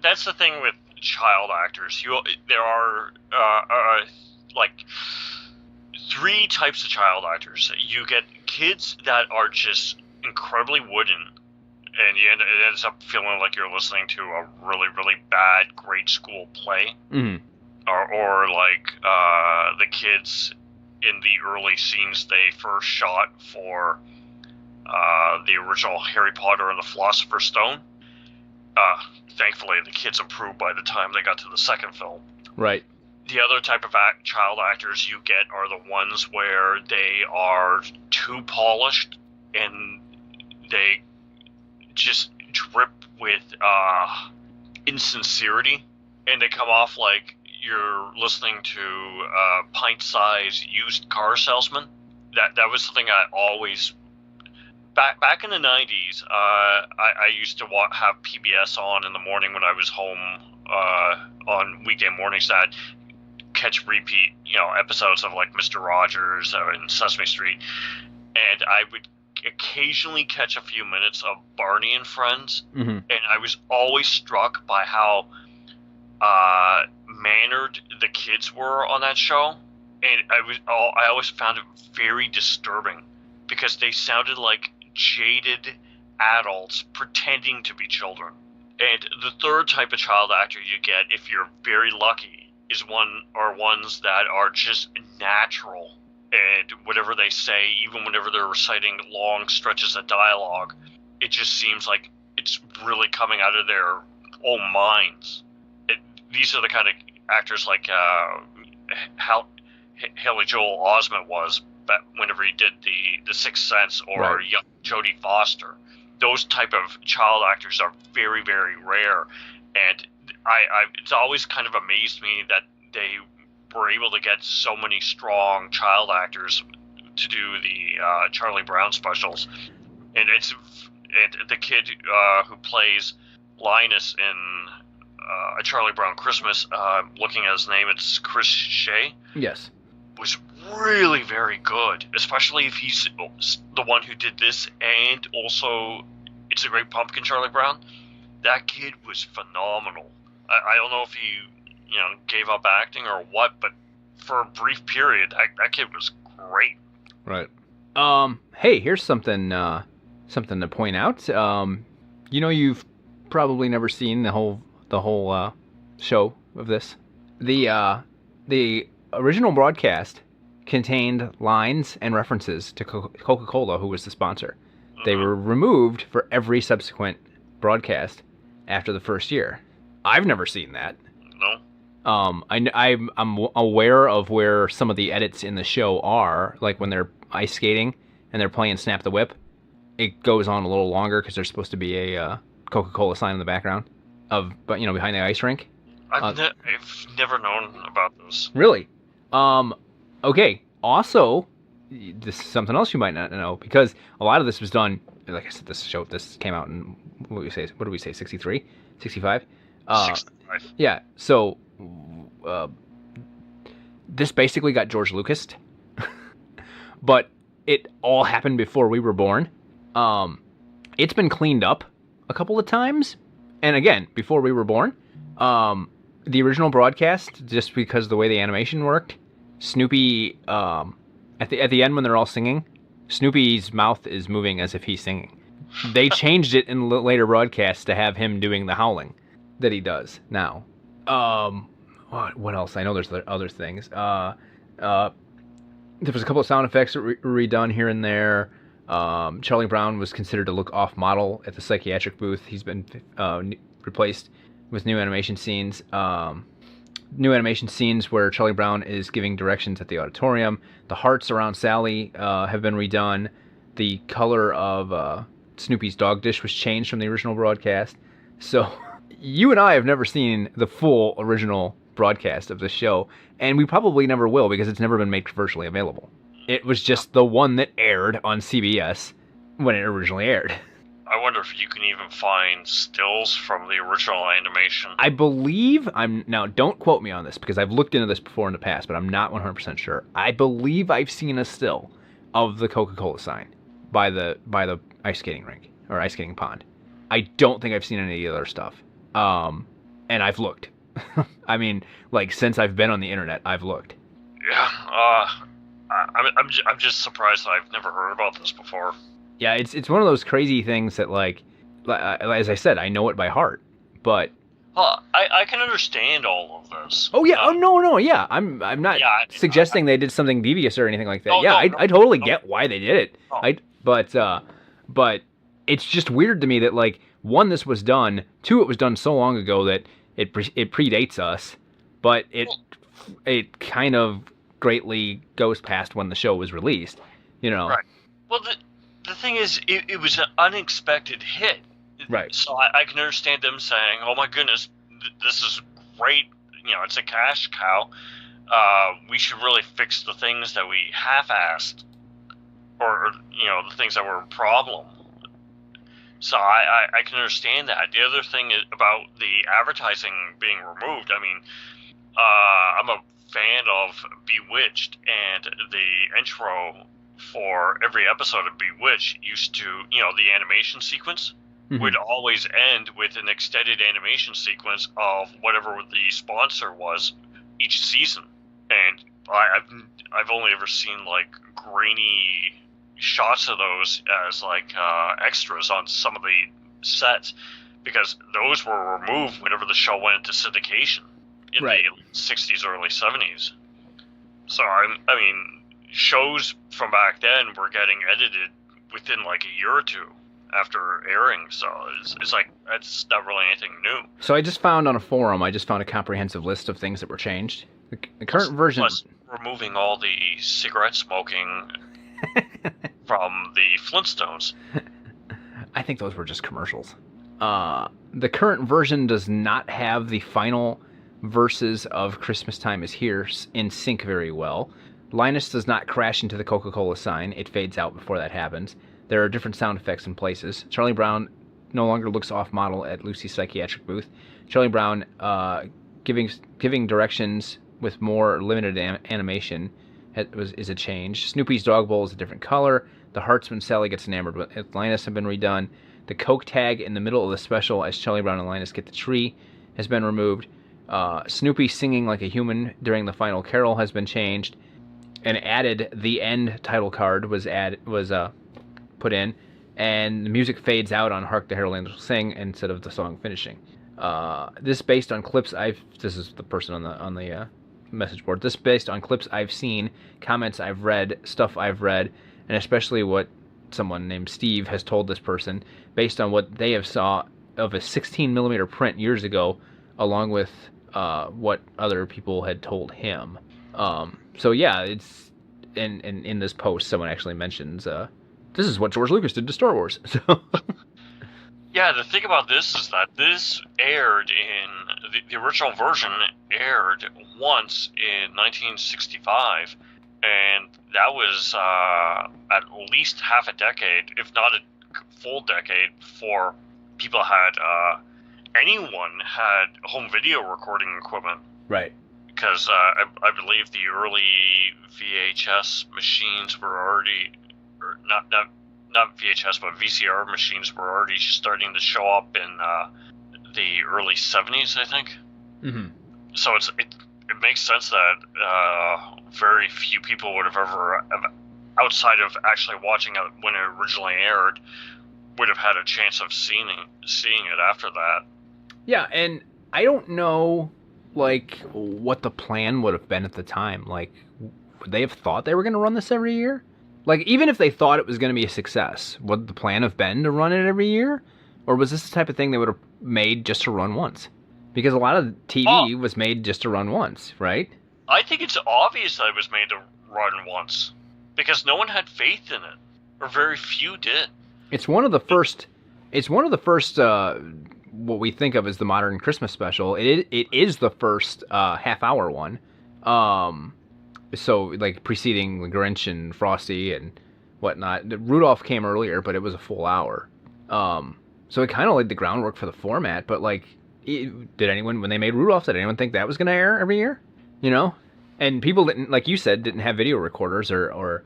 S2: that's the thing with child actors. There are like 3 types of child actors. You get kids that are just incredibly wooden, and it ends up feeling like you're listening to a really, really bad grade school play.
S1: Mm-hmm.
S2: Or like the kids in the early scenes they first shot for the original Harry Potter and the Philosopher's Stone. Thankfully, the kids improved by the time they got to the second film.
S1: Right.
S2: The other type of child actors you get are the ones where they are too polished and they just drip with insincerity, and they come off like you're listening to a pint-sized used car salesman. That was something I always... Back in the 90s, I used to have PBS on in the morning when I was home on weekday mornings. That catch repeat, episodes of like Mr. Rogers and Sesame Street, and I would occasionally catch a few minutes of Barney and Friends, and I was always struck by how mannered the kids were on that show, and I always found it very disturbing because they sounded like jaded adults pretending to be children. And the third type of child actor you get, if you're very lucky, is ones that are just natural, and whatever they say, even whenever they're reciting long stretches of dialogue, it just seems like it's really coming out of their own minds. These are the kind of actors like Haley Joel Osment was whenever he did the Sixth Sense, or young Jodie Foster. Those type of child actors are very, very rare, and it's always kind of amazed me that they were able to get so many strong child actors to do the Charlie Brown specials. And the kid who plays Linus in A Charlie Brown Christmas, looking at his name, it's Chris Shea,
S1: Yes.
S2: was really very good, especially if he's the one who did this and also It's a Great Pumpkin Charlie Brown. That kid was phenomenal. I don't know if he, gave up acting or what, but for a brief period, that kid was great.
S1: Right. Hey, here's something to point out. You've probably never seen the whole show of this. The original broadcast contained lines and references to Coca-Cola, who was the sponsor. They were removed for every subsequent broadcast after the first year. I've never seen that.
S2: No.
S1: I'm aware of where some of the edits in the show are, like when they're ice skating and they're playing Snap the Whip. It goes on a little longer because there's supposed to be a Coca-Cola sign in the background behind the ice rink.
S2: I've never known about this.
S1: Really? Okay. Also, this is something else you might not know, because a lot of this was done, like I said, this came out in, what did we say, 63? 65?
S2: 65.
S1: Yeah, so this basically got George Lucas, but it all happened before we were born. It's been cleaned up a couple of times, and again, before we were born. The original broadcast, just because of the way the animation worked, Snoopy, at the end when they're all singing, Snoopy's mouth is moving as if he's singing. They changed it in later broadcasts to have him doing the howling that he does now. What else? I know there's other things. There was a couple of sound effects that were redone here and there. Charlie Brown was considered to look off-model at the psychiatric booth. He's been replaced with new animation scenes. New animation scenes where Charlie Brown is giving directions at the auditorium. The hearts around Sally have been redone. The color of Snoopy's dog dish was changed from the original broadcast. So you and I have never seen the full original broadcast of the show, and we probably never will because it's never been made commercially available. It was just the one that aired on CBS when it originally aired.
S2: I wonder if you can even find stills from the original animation.
S1: I believe, now don't quote me on this because I've looked into this before in the past, but I'm not 100% sure. I believe I've seen a still of the Coca-Cola sign by the ice skating rink or ice skating pond. I don't think I've seen any of the other stuff. And I've looked. I mean, like, since I've been on the internet, I've looked.
S2: Yeah, I'm just surprised I've never heard about this before.
S1: Yeah, it's one of those crazy things that, like as I said, I know it by heart, but...
S2: I can understand all of this.
S1: Oh, yeah, no, yeah, I'm not suggesting they did something devious or anything like that. I totally get why they did it.
S2: Oh.
S1: But it's just weird to me that, like, one, this was done, two, it was done so long ago that it predates us, but it kind of greatly goes past when the show was released,
S2: Right. Well, the thing is, it was an unexpected hit.
S1: Right.
S2: So I can understand them saying, oh my goodness, this is great, it's a cash cow. We should really fix the things that we half-assed, or the things that were a problem. So I can understand that. The other thing is about the advertising being removed. I mean, I'm a fan of Bewitched, and the intro for every episode of Bewitched used to, the animation sequence would always end with an extended animation sequence of whatever the sponsor was each season. And I've only ever seen, like, grainy shots of those as, like, extras on some of the sets, because those were removed whenever the show went into syndication in the 60s, early 70s. So, I mean, shows from back then were getting edited within, like, a year or two after airing, so it's like, that's not really anything new.
S1: So I just found on a forum, a comprehensive list of things that were changed. The current version...
S2: Plus removing all the cigarette smoking from the Flintstones.
S1: I think those were just commercials. The current version does not have the final verses of Christmas Time is Here in sync very well. Linus does not crash into the Coca-Cola sign. It fades out before that happens. There are different sound effects in places. Charlie Brown no longer looks off-model at Lucy's psychiatric booth. Charlie Brown giving directions with more limited animation is a change. Snoopy's dog bowl is a different color. The hearts when Sally gets enamored with Linus have been redone. The Coke tag in the middle of the special as Charlie Brown and Linus get the tree has been removed. Snoopy singing like a human during the final carol has been changed. And added the end title card was put in, and the music fades out on "Hark the Herald Angels Sing" instead of the song finishing. This based on clips This is the person on the message board. This based on clips I've seen, comments I've read, stuff I've read, and especially what someone named Steve has told this person, based on what they have saw of a 16mm print years ago, along with what other people had told him. So yeah, it's in this post someone actually mentions this is what George Lucas did to Star Wars. So
S2: yeah, the thing about this is that this aired in the original version aired once in 1965, and that was at least half a decade, if not a full decade, before people had anyone had home video recording equipment.
S1: Right.
S2: Because I believe the early VHS machines were already, or not VHS, but VCR machines were already starting to show up in the early 70s, I think.
S1: Mm-hmm.
S2: So it makes sense that very few people would have ever, outside of actually watching it when it originally aired, would have had a chance of seeing it after that.
S1: Yeah, and I don't know, like, what the plan would have been at the time. Like, would they have thought they were going to run this every year? Like, even if they thought it was going to be a success, would the plan have been to run it every year? Or was this the type of thing they would have made just to run once? Because a lot of TV was made just to run once, right?
S2: I think it's obvious that it was made to run once. Because no one had faith in it. Or very few did.
S1: It's one of the first, what we think of as the modern Christmas special. It is the first half-hour one. So, like, preceding the Grinch and Frosty and whatnot. Rudolph came earlier, but it was a full hour. So it kind of laid the groundwork for the format, but, like, did anyone, when they made Rudolph, did anyone think that was going to air every year? You know? And people didn't, like you said, didn't have video recorders or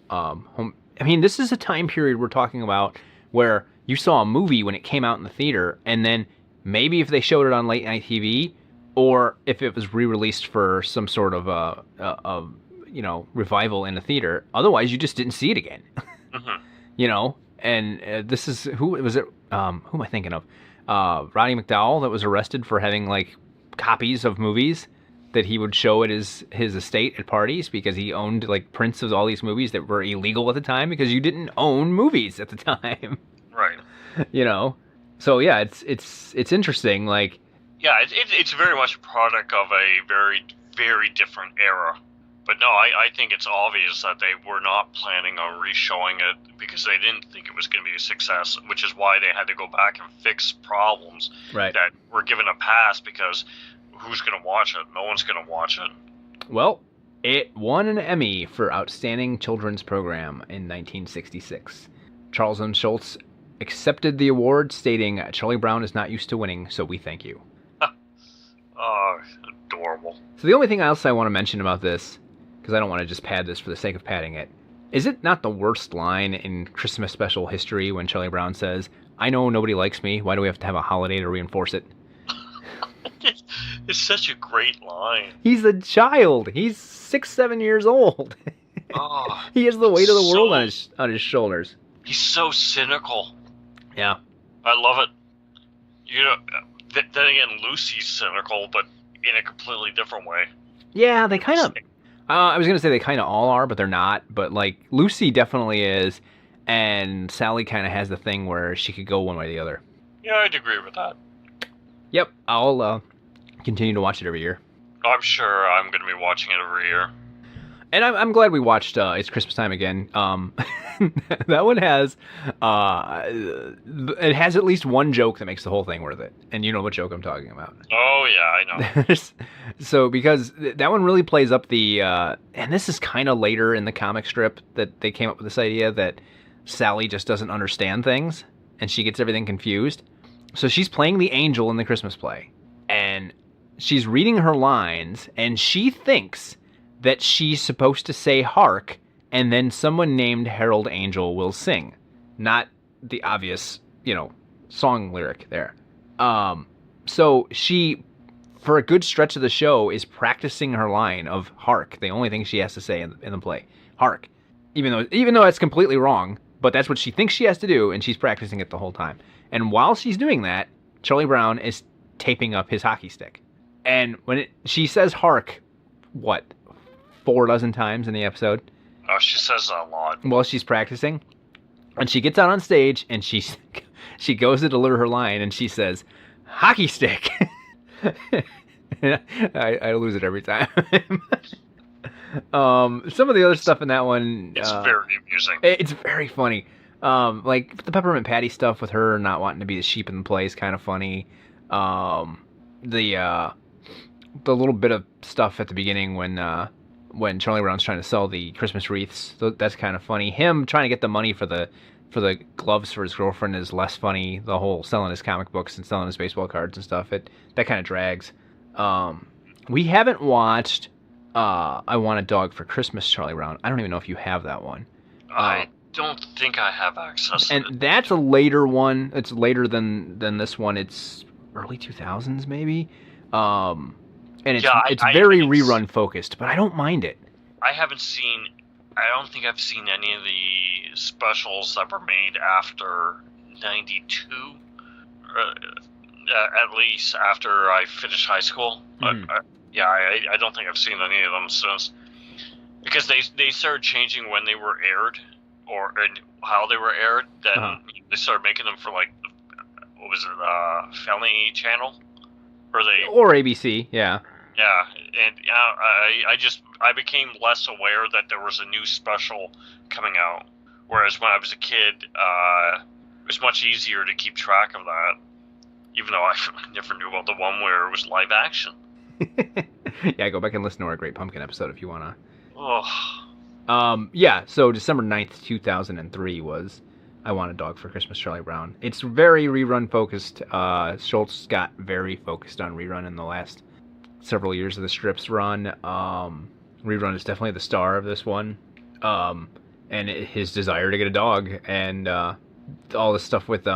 S1: home. I mean, this is a time period we're talking about where you saw a movie when it came out in the theater, and then maybe if they showed it on late night TV, or if it was re-released for some sort of revival in a theater. Otherwise, you just didn't see it again.
S2: Mm-hmm.
S1: You know, and this is who was it? Who am I thinking of? Roddy McDowell, that was arrested for having like copies of movies that he would show at his estate at parties because he owned like prints of all these movies that were illegal at the time because you didn't own movies at the time.
S2: Right.
S1: You know, so yeah, it's interesting. Like,
S2: yeah, it's very much a product of a very, very different era. But no, I think it's obvious that they were not planning on re-showing it because they didn't think it was going to be a success, which is why they had to go back and fix problems
S1: right.
S2: that were given a pass because who's going to watch it? No one's going to watch it.
S1: Well, it won an Emmy for Outstanding Children's Program in 1966. Charles M. Schulz accepted the award, stating, "Charlie Brown is not used to winning, so we thank you."
S2: Oh, adorable.
S1: So the only thing else I want to mention about this, because I don't want to just pad this for the sake of padding it, is it not the worst line in Christmas special history when Charlie Brown says, "I know nobody likes me, why do we have to have a holiday to reinforce it?"
S2: It's such a great line.
S1: He's a child. He's 6-7 years old.
S2: Oh,
S1: he has the weight of the world on his shoulders.
S2: He's so cynical.
S1: Yeah.
S2: I love it. You know, then again, Lucy's cynical, but in a completely different way.
S1: Yeah, they kind of... I was going to say they kind of all are, but they're not. But, like, Lucy definitely is, and Sally kind of has the thing where she could go one way or the other.
S2: Yeah, I'd agree with that.
S1: Yep, I'll continue to watch it every year.
S2: I'm sure I'm going to be watching it every year.
S1: And I'm glad we watched It's Christmas Time Again. That one has... it has at least one joke that makes the whole thing worth it. And you know what joke I'm talking about.
S2: Oh, yeah, I know.
S1: So, because that one really plays up the... and this is kind of later in the comic strip that they came up with this idea that Sally just doesn't understand things. and she gets everything confused. So she's playing the angel in the Christmas play, and she's reading her lines, and she thinks that she's supposed to say hark, and then someone named Herald Angel will sing. Not the obvious, song lyric there. So she, for a good stretch of the show, is practicing her line of hark, the only thing she has to say in the play. Hark. Even though that's completely wrong, but that's what she thinks she has to do, and she's practicing it the whole time. And while she's doing that, Charlie Brown is taping up his hockey stick. And when she says hark, 4 dozen times in the episode?
S2: Oh, she says that a lot.
S1: While she's practicing. And she gets out on stage, and she goes to deliver her line, and she says, hockey stick. I lose it every time. Some of the other stuff in that one...
S2: It's very amusing.
S1: It's very funny. Like the Peppermint Patty stuff with her not wanting to be the sheep in the play is kind of funny. The little bit of stuff at the beginning when Charlie Brown's trying to sell the Christmas wreaths, that's kind of funny. Him trying to get the money for the gloves for his girlfriend is less funny. The whole selling his comic books and selling his baseball cards and stuff, that kind of drags. We haven't watched I Want a Dog for Christmas, Charlie Brown. I don't even know if you have that one.
S2: I don't think I have access to it.
S1: And that's a later one. It's later than this one. It's early 2000s maybe. And it's very rerun focused, but I don't mind it.
S2: I don't think I've seen any of the specials that were made after 92. At least after I finished high school.
S1: Mm-hmm.
S2: I don't think I've seen any of them since. Because they started changing when they were aired, and how they were aired. Then they started making them for, like, what was it, Family Channel? Or
S1: ABC, yeah.
S2: Yeah, and I became less aware that there was a new special coming out. Whereas when I was a kid, it was much easier to keep track of that. Even though I never knew about the one where it was live action.
S1: Yeah, go back and listen to our Great Pumpkin episode if you want to.
S2: Oh.
S1: Yeah, so December 9th, 2003 was I Want a Dog for Christmas, Charlie Brown. It's very rerun focused. Schultz got very focused on rerun in the last several years of the strip's run. Rerun is definitely the star of this one. And his desire to get a dog, and all this stuff with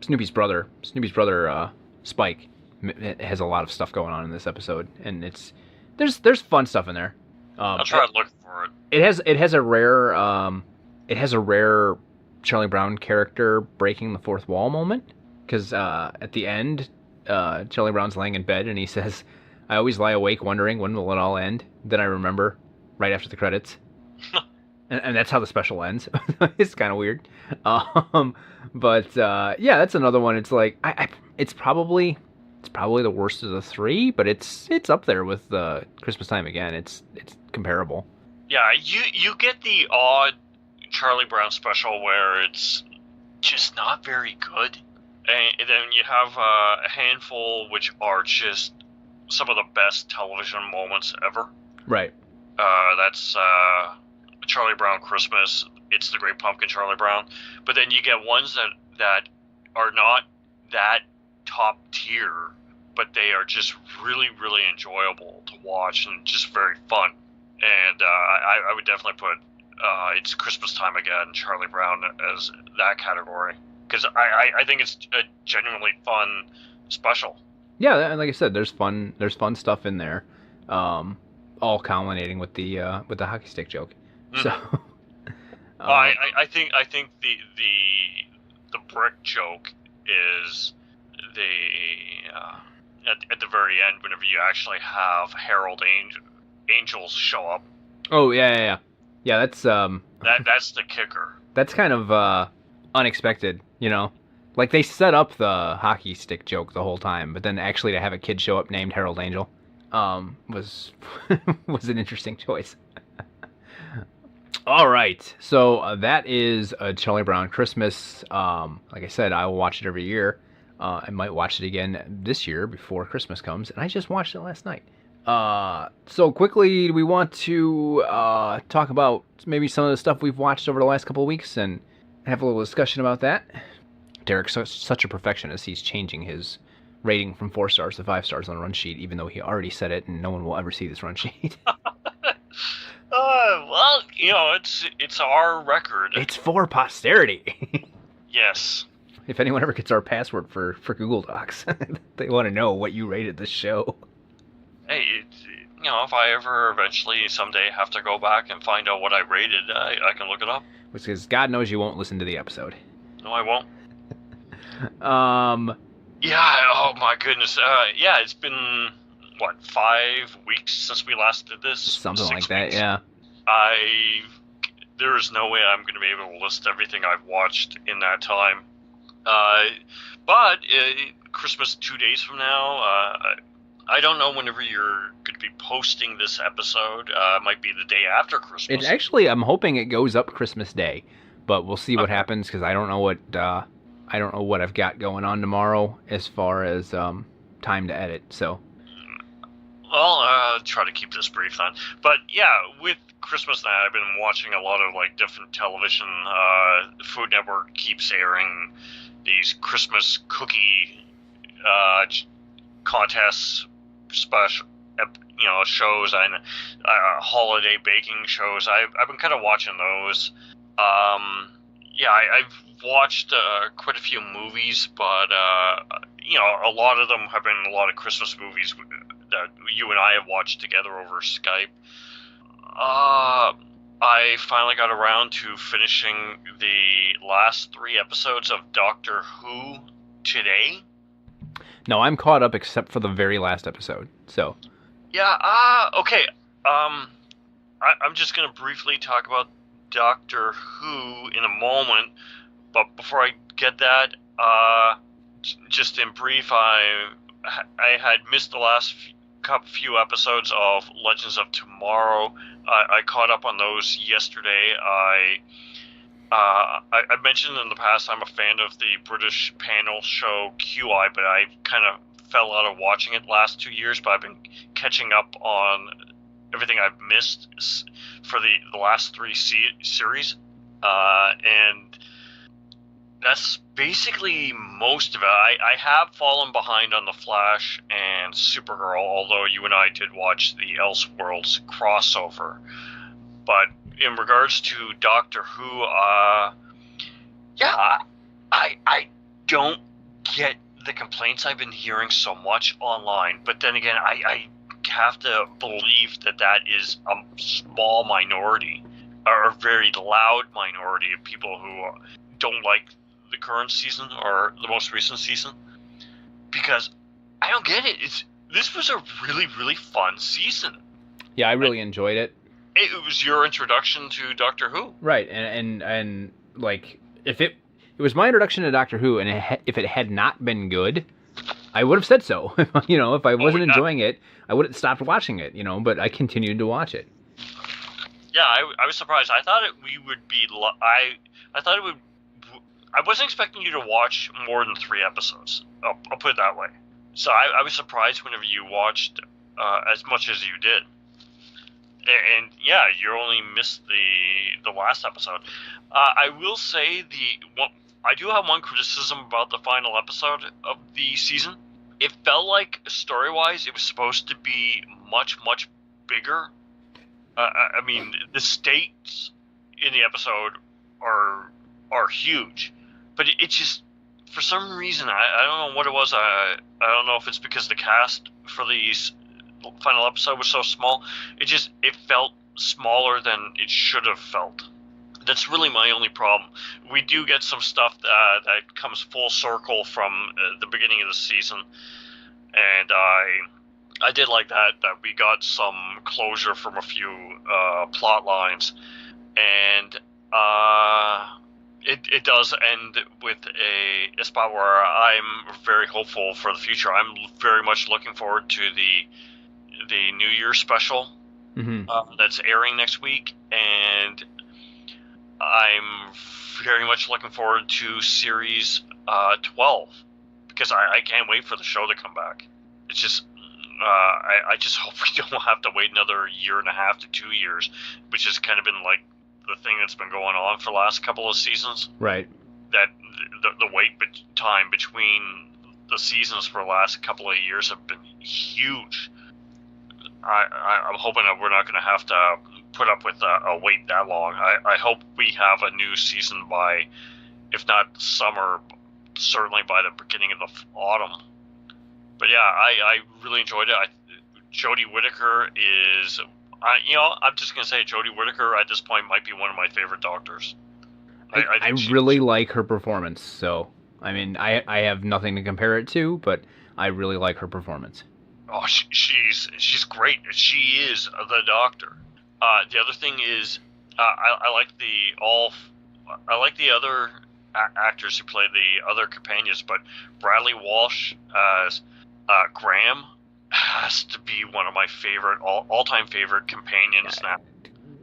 S1: Snoopy's brother, Spike. It has a lot of stuff going on in this episode, and there's fun stuff in there.
S2: I'll try to look for it.
S1: It has a rare Charlie Brown character breaking the fourth wall moment, because at the end, Charlie Brown's laying in bed and he says, "I always lie awake wondering when will it all end. Then I remember right after the credits." And that's how the special ends. It's kind of weird. But yeah, that's another one. It's like it's probably the worst of the three, but it's up there with the Christmas Time Again. It's comparable.
S2: Yeah, you get the odd Charlie Brown special where it's just not very good, and then you have a handful which are just some of the best television moments ever.
S1: Right.
S2: That's Charlie Brown Christmas. It's the Great Pumpkin, Charlie Brown. But then you get ones that are not that top tier, but they are just really, really enjoyable to watch and just very fun. And I would definitely put It's Christmas Time Again, Charlie Brown, as that category. Because I think it's a genuinely fun special.
S1: Yeah, and like I said, there's fun stuff in there, all culminating with the hockey stick joke.
S2: Mm.
S1: So,
S2: I think the brick joke is at the very end, whenever you actually have Herald Angels show up.
S1: Oh yeah. That's
S2: that's the kicker.
S1: That's kind of unexpected, you know. Like, they set up the hockey stick joke the whole time, but then actually to have a kid show up named Herald Angel was an interesting choice. All right, so that is a Charlie Brown Christmas. Like I said, I will watch it every year. I might watch it again this year before Christmas comes, and I just watched it last night. So quickly, we want to talk about maybe some of the stuff we've watched over the last couple of weeks, and have a little discussion about that. Derek's such a perfectionist, he's changing his rating from 4 stars to 5 stars on a run sheet, even though he already said it and no one will ever see this run sheet.
S2: Well, it's our record.
S1: It's for posterity.
S2: Yes.
S1: If anyone ever gets our password for Google Docs, they want to know what you rated this show.
S2: Hey, if I ever eventually someday have to go back and find out what I rated, I can look it up.
S1: Because God knows you won't listen to the episode.
S2: No, I won't.
S1: Um.
S2: Yeah. Oh my goodness. Yeah. It's been 5 weeks since we last did this.
S1: Something
S2: 6
S1: like that.
S2: weeks.
S1: Yeah.
S2: There is no way I'm going to be able to list everything I've watched in that time. But Christmas 2 days from now. I don't know whenever you're going to be posting this episode. It might be the day after Christmas.
S1: It actually, I'm hoping it goes up Christmas Day, but we'll see what happens because I don't know what I've got going on tomorrow as far as time to edit. So.
S2: Well, I'll try to keep this brief then. But yeah, with Christmas night, I've been watching a lot of different television. Food Network keeps airing these Christmas cookie contests, special shows and holiday baking shows. I've been kind of watching those. I've watched quite a few movies, but a lot of them have been a lot of Christmas movies that you and I have watched together over Skype. I finally got around to finishing the last 3 episodes of Doctor Who today.
S1: No, I'm caught up except for the very last episode. So.
S2: Yeah. Okay. I'm just gonna briefly talk about Doctor Who in a moment, but before I get that, just in brief, I had missed the last few episodes of Legends of Tomorrow. I caught up on those yesterday. I mentioned in the past I'm a fan of the British panel show QI, but I kind of fell out of watching it last 2 years, but I've been catching up on everything I've missed for the last 3 series. And that's basically most of it. I have fallen behind on The Flash and Supergirl, although you and I did watch the Elseworlds crossover. But in regards to Doctor Who, I don't get the complaints I've been hearing so much online. But then again, I have to believe that is a small minority, or a very loud minority of people who don't like the current season or the most recent season, because I don't get it. This was a really, really fun season.
S1: Yeah, I really enjoyed it.
S2: It was your introduction to Doctor Who,
S1: right? And like, if it was my introduction to Doctor Who, and if it had not been good, I would have said so. If I wasn't enjoying it, I would have stopped watching it. But I continued to watch it.
S2: Yeah, I was surprised. I thought we would be. I thought it would. I wasn't expecting you to watch more than 3 episodes. I'll put it that way. So I was surprised whenever you watched as much as you did. And yeah, you only missed the last episode. I will say I do have one criticism about the final episode of the season. It felt like, story-wise, it was supposed to be much, much bigger. I mean, the stakes in the episode are huge. But it just, for some reason, I don't know what it was. I don't know if it's because the cast for the final episode was so small. It felt smaller than it should have felt. That's really my only problem. We do get some stuff that comes full circle from the beginning of the season, and I did like that we got some closure from a few plot lines, and it does end with a spot where I'm very hopeful for the future. I'm very much looking forward to the New Year special that's airing next week, and I'm very much looking forward to series 12, because I can't wait for the show to come back. It's just I just hope we don't have to wait another 1.5 to 2 years, which has kind of been like the thing that's been going on for the last couple of seasons.
S1: Right.
S2: That the wait time between the seasons for the last couple of years have been huge. I'm hoping that we're not going to have to put up with a wait that long. I hope we have a new season by, if not summer, certainly by the beginning of the autumn. But yeah, I really enjoyed it. Jodie Whittaker is, I'm just going to say Jodie Whittaker at this point might be one of my favorite doctors.
S1: I really like her performance. So, I mean, I have nothing to compare it to, but I really like her performance.
S2: Oh, she's great. She is the Doctor. The other thing is, I like the other actors who play the other companions, but Bradley Walsh as Graham has to be one of my favorite all-time favorite companions now.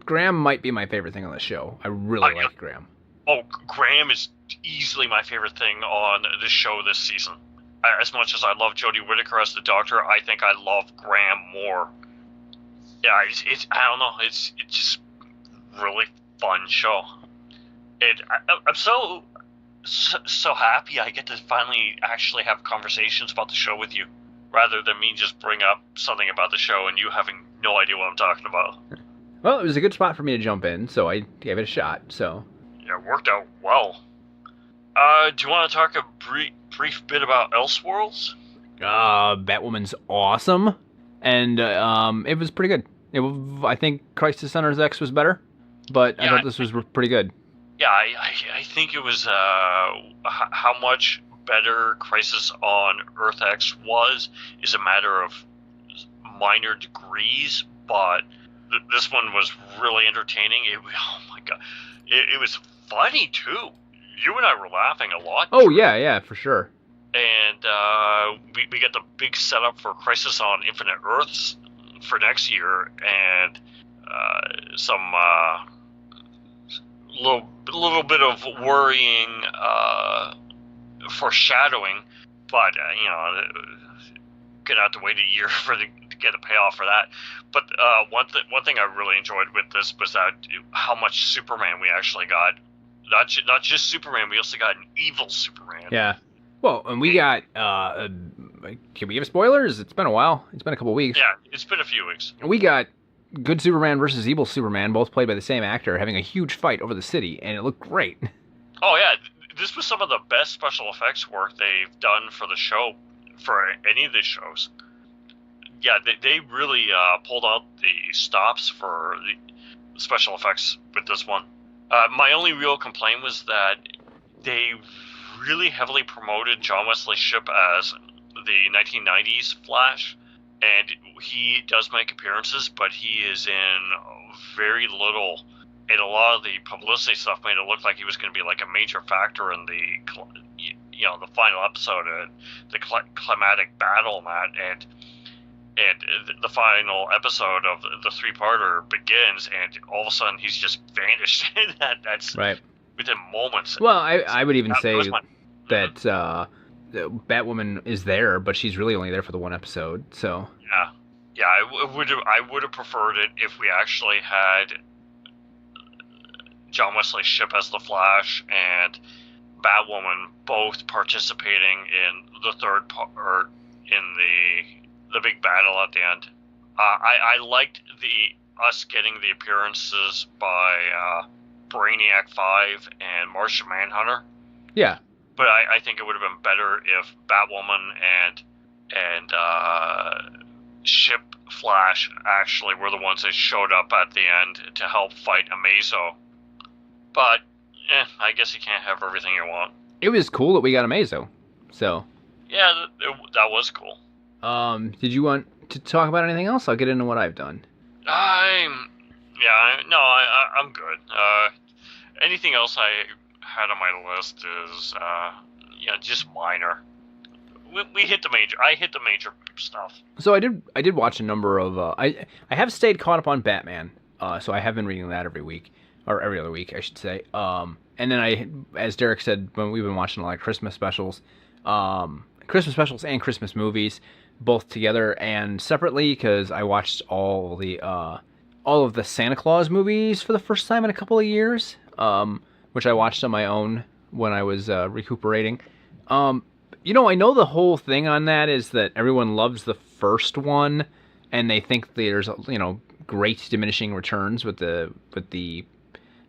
S1: Graham might be my favorite thing on the show. I really like Graham.
S2: Oh, Graham is easily my favorite thing on the show this season. As much as I love Jodie Whittaker as the Doctor, I think I love Graham more. Yeah, I don't know. It's just really fun show. And I'm so happy I get to finally actually have conversations about the show with you, rather than me just bring up something about the show and you having no idea what I'm talking about.
S1: Well, it was a good spot for me to jump in, so I gave it a shot. So
S2: yeah, it worked out well. Do you want to talk a brief bit about Elseworlds?
S1: Batwoman's awesome, and it was pretty good. I think Crisis on Earth X was better, but I thought this was pretty good.
S2: Yeah, I think it was how much better Crisis on Earth X was is a matter of minor degrees, but this one was really entertaining. Oh my god, it was funny too. You and I were laughing a lot.
S1: Oh yeah, for sure.
S2: And we get the big setup for Crisis on Infinite Earths for next year, and some little bit of worrying foreshadowing, but gonna have to wait a year to get a payoff for that. But one thing I really enjoyed with this was that how much Superman we actually got. Not just Superman, we also got an evil Superman.
S1: Yeah. Well, and we got, can we give spoilers? It's been a while. It's been a couple weeks.
S2: Yeah, it's been a few weeks.
S1: We got good Superman versus evil Superman, both played by the same actor, having a huge fight over the city, and it looked great.
S2: Oh, yeah. This was some of the best special effects work they've done for the show, for any of the shows. Yeah, they really pulled out the stops for the special effects with this one. My only real complaint was that they really heavily promoted John Wesley Shipp as the 1990s Flash, and he does make appearances, but he is in very little, and a lot of the publicity stuff made it look like he was going to be like a major factor in the final episode, the climatic battle, and the final episode of the three-parter begins, and all of a sudden he's just vanished. That's
S1: right.
S2: Within moments.
S1: Well, I would even say that Batwoman is there, but she's really only there for the one episode. So
S2: yeah, I would have preferred it if we actually had John Wesley Shipp as the Flash and Batwoman both participating in the third part, or in the big battle at the end. I liked us getting the appearances by Brainiac 5 and Martian Manhunter.
S1: Yeah.
S2: But I think it would have been better if Batwoman and Shipp Flash actually were the ones that showed up at the end to help fight Amazo. But I guess you can't have everything you want.
S1: It was cool that we got Amazo. So.
S2: Yeah, that was cool.
S1: Did you want to talk about anything else? I'll get into what I've done.
S2: I'm good. Anything else I had on my list is just minor. We hit the major. I hit the major stuff.
S1: So I did watch a number of. I have stayed caught up on Batman. So I have been reading that every week, or every other week, I should say. And then as Derek said, when we've been watching a lot of Christmas specials, and Christmas movies, both together and separately, because I watched all all of the Santa Claus movies for the first time in a couple of years, which I watched on my own when I was recuperating. I know the whole thing on that is that everyone loves the first one, and they think there's great diminishing returns with the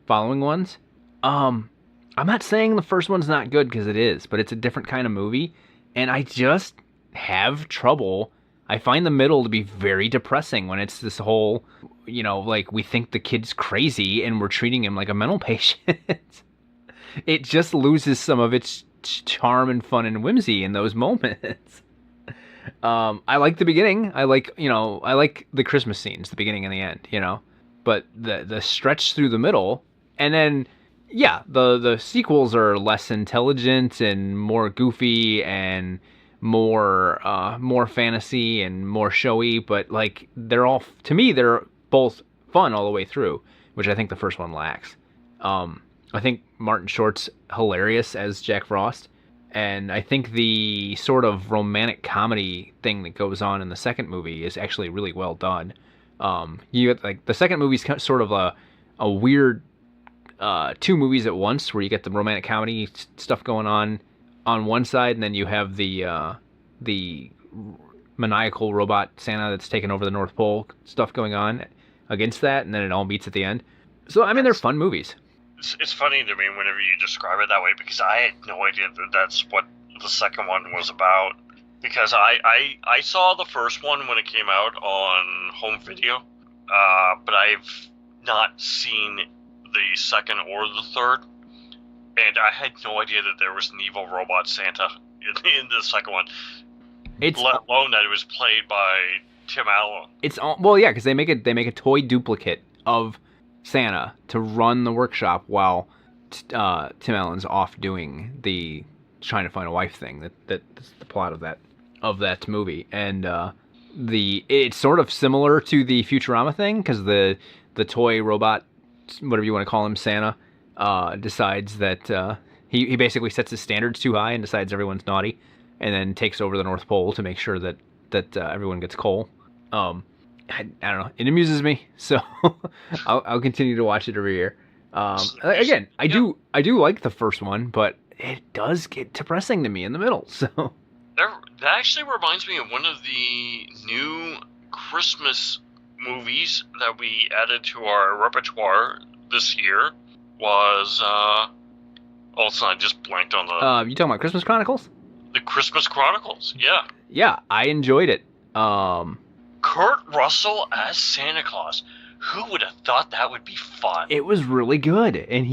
S1: following ones. I'm not saying the first one's not good, because it is, but it's a different kind of movie, and I just have trouble. I find the middle to be very depressing when it's this whole, like, we think the kid's crazy and we're treating him like a mental patient. It just loses some of its charm and fun and whimsy in those moments. I like the beginning. I like the Christmas scenes, the beginning and the end, but the stretch through the middle, and then, yeah, the sequels are less intelligent and more goofy and more fantasy and more showy, but like to me they're both fun all the way through, which I think the first one lacks. I think Martin Short's hilarious as Jack Frost, and I think the sort of romantic comedy thing that goes on in the second movie is actually really well done. You get, like, the second movie's sort of a weird two movies at once, where you get the romantic comedy stuff going on one side, and then you have the maniacal robot Santa that's taken over the North Pole stuff going on against that, and then it all meets at the end. So, I mean, they're fun movies.
S2: It's funny to me whenever you describe it that way, because I had no idea that that's what the second one was about. Because I saw the first one when it came out on home video, but I've not seen the second or the third. And I had no idea that there was an evil robot Santa in the second one. Let alone that it was played by Tim Allen.
S1: Yeah, because they make a toy duplicate of Santa to run the workshop while Tim Allen's off doing the trying to find a wife thing. That's the plot of that movie, and it's sort of similar to the Futurama thing, because the toy robot, whatever you want to call him, Santa, decides that he basically sets his standards too high and decides everyone's naughty, and then takes over the North Pole to make sure that everyone gets coal. I don't know. It amuses me, so I'll continue to watch it every year. Again, I do like the first one, but it does get depressing to me in the middle. So
S2: that actually reminds me of one of the new Christmas movies that we added to our repertoire this year. Was also, I just blanked on the.
S1: You talking about Christmas Chronicles?
S2: The Christmas Chronicles, yeah.
S1: Yeah, I enjoyed it.
S2: Kurt Russell as Santa Claus. Who would have thought that would be fun?
S1: It was really good, and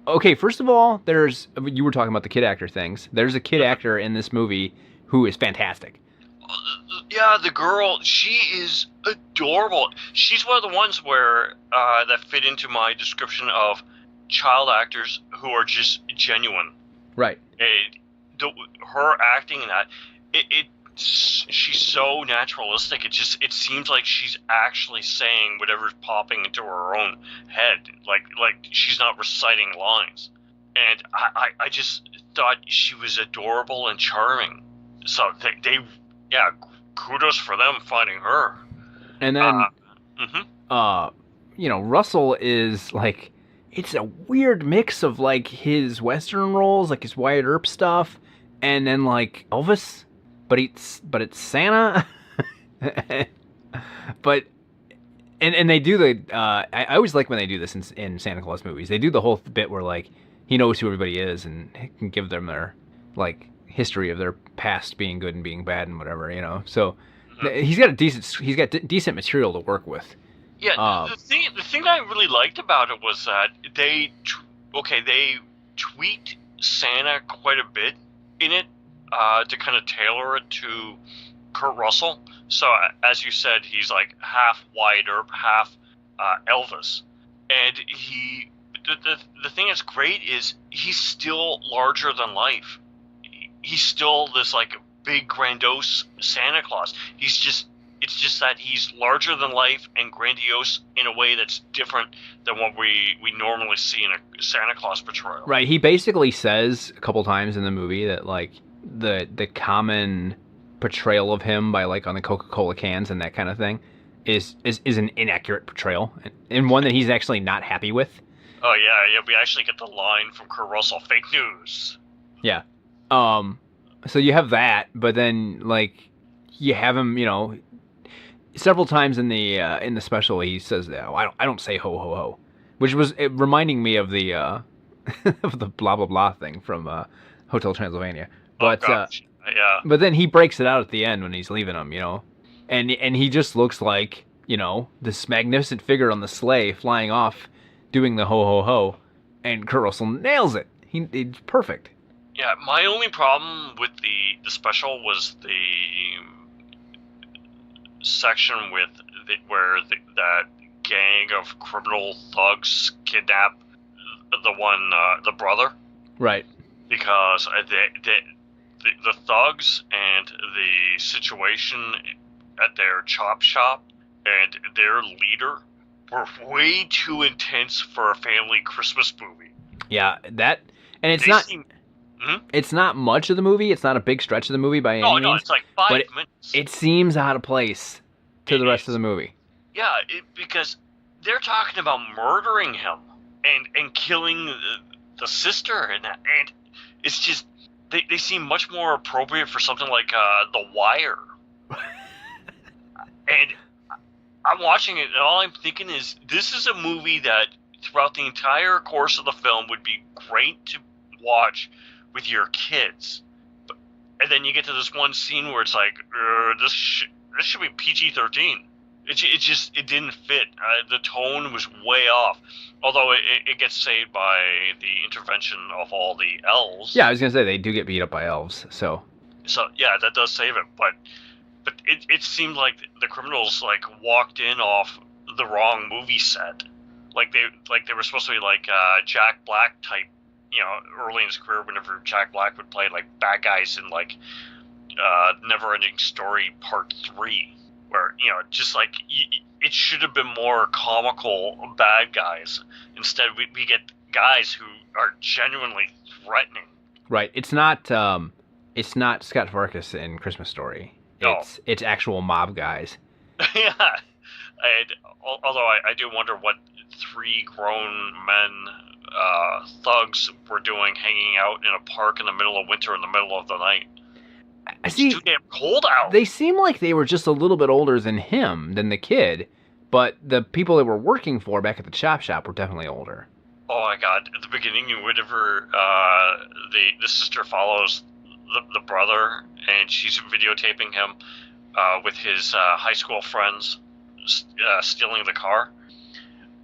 S1: okay, first of all, you were talking about the kid actor things. There's a kid actor in this movie who is fantastic.
S2: Yeah, the girl, she is adorable. She's one of the ones where that fit into my description of child actors who are just genuine.
S1: Right.
S2: Her acting in that, she's so naturalistic. It seems like she's actually saying whatever's popping into her own head. Like she's not reciting lines. And I just thought she was adorable and charming. So kudos for them finding her.
S1: And then, Russell is like, it's a weird mix of like his Western roles, like his Wyatt Earp stuff, and then like Elvis, but it's Santa. But and they do I always like when they do this in Santa Claus movies. They do the whole bit where like he knows who everybody is and can give them their like history of their past being good and being bad and whatever, So he's got decent material to work with.
S2: Yeah, the thing that I really liked about it was that they tweaked Santa quite a bit in it to kind of tailor it to Kurt Russell. So as you said, he's like half Wyatt Earp, half Elvis, and the thing that's great is he's still larger than life. He's still this like big grandiose Santa Claus. It's just that he's larger than life and grandiose in a way that's different than what we normally see in a Santa Claus portrayal.
S1: Right. He basically says a couple times in the movie that like the common portrayal of him by like on the Coca-Cola cans and that kind of thing is an inaccurate portrayal and one that he's actually not happy with.
S2: Oh yeah, we actually get the line from Kurt Russell: "Fake news."
S1: Yeah. So you have that, but then like you have him, several times in the special he says that I don't say ho ho ho, which was reminding me of the of the blah blah blah thing from Hotel Transylvania. But
S2: Oh gosh, yeah.
S1: but then he breaks it out at the end when he's leaving him, and he just looks like this magnificent figure on the sleigh flying off, doing the ho ho ho, and Kurt Russell nails it. It's perfect.
S2: Yeah, my only problem with the special was the section with that gang of criminal thugs kidnap the brother.
S1: Right.
S2: Because the thugs and the situation at their chop shop and their leader were way too intense for a family Christmas movie.
S1: Yeah, and it's it's not much of the movie. It's not a big stretch of the movie by any means.
S2: No, it's like 5 minutes.
S1: It seems out of place to the rest of the movie.
S2: Yeah, because they're talking about murdering him and killing the sister, and it's just they seem much more appropriate for something like The Wire. And I'm watching it, and all I'm thinking is, this is a movie that throughout the entire course of the film would be great to watch with your kids. And then you get to this one scene where it's like, this should be PG-13. It didn't fit. The tone was way off. Although it gets saved by the intervention of all the elves.
S1: Yeah, I was gonna say they do get beat up by elves. So
S2: yeah, that does save it. But it seemed like the criminals like walked in off the wrong movie set. Like they were supposed to be like Jack Black type. Early in his career, whenever Jack Black would play like bad guys in like Never-Ending Story Part 3. Where, just like, it should have been more comical bad guys. Instead, we get guys who are genuinely threatening.
S1: Right. It's not Scott Farkas in Christmas Story.
S2: No.
S1: It's actual mob guys.
S2: Yeah. Although I do wonder what 3 grown men, thugs, were doing hanging out in a park in the middle of winter in the middle of the night. It's too damn cold out.
S1: They seem like they were just a little bit older than the kid, but the people that were working for back at the chop shop were definitely older.
S2: Oh my god! At the beginning, whenever the sister follows the brother and she's videotaping him with his high school friends stealing the car,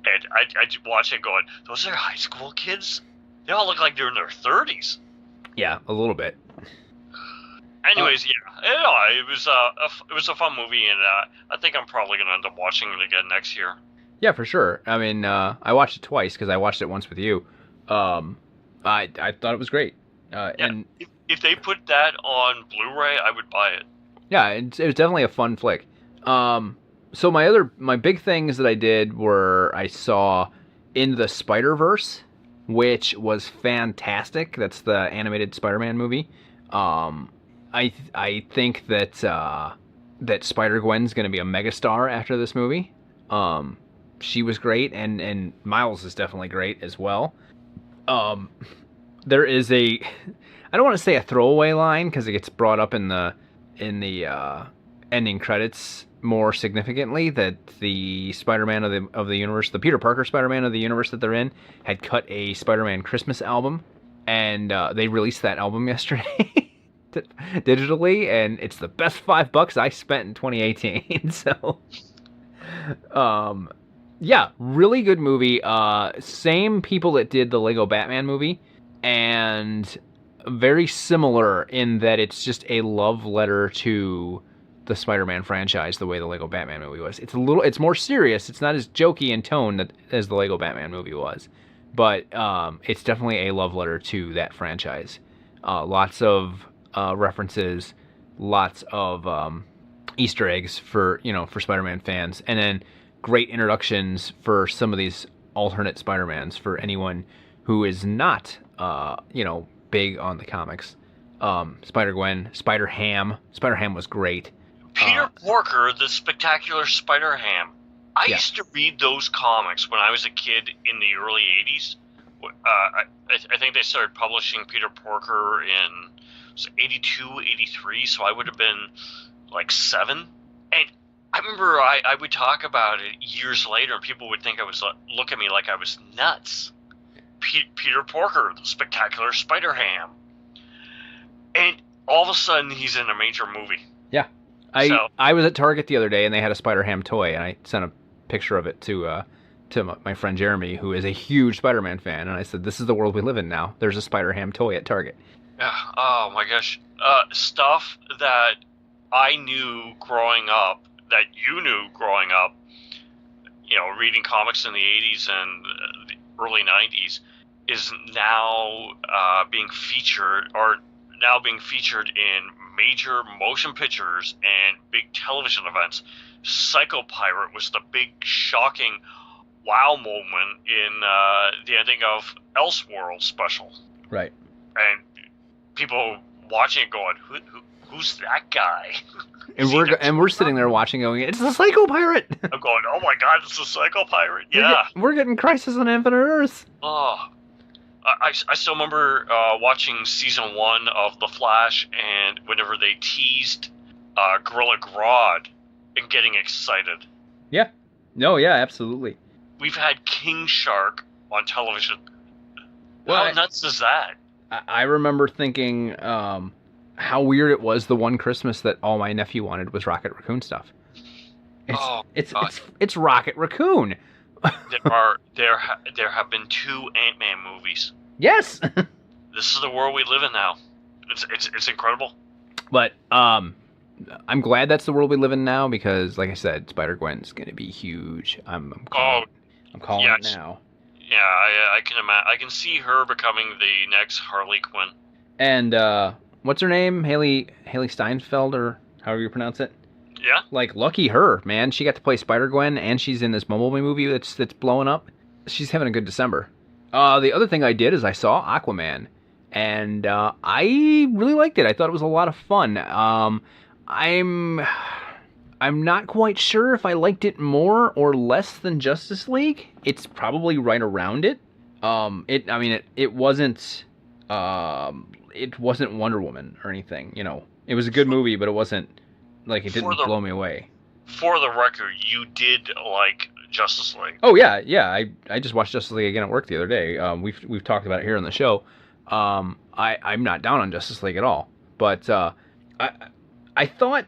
S2: and I watch it going, those are high school kids. They all look like they're in their 30s.
S1: Yeah, a little bit.
S2: Anyways, it was a fun movie, and I think I'm probably gonna end up watching it again next year.
S1: Yeah, for sure. I mean, I watched it twice because I watched it once with you. I thought it was great. And
S2: if they put that on Blu-ray, I would buy it.
S1: Yeah, it was definitely a fun flick. So my big things that I did were I saw In the Spider-Verse, which was fantastic. That's the animated Spider-Man movie. I think that Spider-Gwen's going to be a megastar after this movie. She was great, and Miles is definitely great as well. There is I don't want to say a throwaway line because it gets brought up in the ending credits more significantly, that the Spider-Man of the universe, the Peter Parker Spider-Man of the universe that they're in, had cut a Spider-Man Christmas album, and they released that album yesterday digitally, and it's the best $5 I spent in 2018. So, yeah, really good movie. Same people that did the Lego Batman movie, and very similar in that it's just a love letter to the Spider-Man franchise, the way the Lego Batman movie was. It's more serious. It's not as jokey in tone as the Lego Batman movie was, but it's definitely a love letter to that franchise. Lots of references, lots of Easter eggs for Spider-Man fans, and then great introductions for some of these alternate Spider-Mans for anyone who is not big on the comics. Spider-Gwen, Spider-Ham. Spider-Ham was great.
S2: Peter Porker, the Spectacular Spider-Ham. I
S1: Yeah.
S2: used to read those comics when I was a kid in the early 80s. I think they started publishing Peter Porker in 82, 83, so I would have been like 7. And I remember I would talk about it years later, and people would think I was look at me like I was nuts. Peter Porker, the Spectacular Spider-Ham. And all of a sudden, he's in a major movie.
S1: Yeah. I was at Target the other day, and they had a Spider-Ham toy, and I sent a picture of it to my friend Jeremy, who is a huge Spider-Man fan, and I said, this is the world we live in now. There's a Spider-Ham toy at Target.
S2: Yeah. Oh, my gosh. Stuff that I knew growing up, that you knew growing up, reading comics in the 80s and the early 90s, is now being featured in major motion pictures and big television events. Psycho Pirate was the big, shocking wow moment in the ending of Elseworld special.
S1: Right.
S2: And people watching it going, who's that guy?
S1: And we're sitting there watching, going, it's the Psycho Pirate.
S2: I'm going, oh my god, it's the Psycho Pirate. Yeah.
S1: We're getting Crisis on Infinite Earths.
S2: Oh. I still remember watching season 1 of The Flash, and whenever they teased Gorilla Grodd and getting excited.
S1: Yeah. No, yeah, absolutely.
S2: We've had King Shark on television.
S1: Well,
S2: How nuts is that?
S1: I remember thinking how weird it was the one Christmas that all my nephew wanted was Rocket Raccoon stuff. It's Rocket Raccoon.
S2: There have been 2 Ant-Man movies.
S1: Yes.
S2: This is the world we live in now. It's incredible.
S1: But I'm glad that's the world we live in now, because, like I said, Spider-Gwen's going to be huge. I'm calling it now.
S2: Yeah, I can imagine. I can see her becoming the next Harley Quinn.
S1: And what's her name? Haley Steinfeld, or however you pronounce it.
S2: Yeah.
S1: Like, lucky her, man. She got to play Spider-Gwen, and she's in this Bumblebee movie that's blowing up. She's having a good December. The other thing I did is I saw Aquaman, and I really liked it. I thought it was a lot of fun. I'm not quite sure if I liked it more or less than Justice League. It's probably right around it. It wasn't Wonder Woman or anything. It was a good movie, but it wasn't like it didn't blow me away. For
S2: the record, you did like Justice League.
S1: Oh yeah. I just watched Justice League again at work the other day. We've talked about it here on the show. I'm not down on Justice League at all, but I thought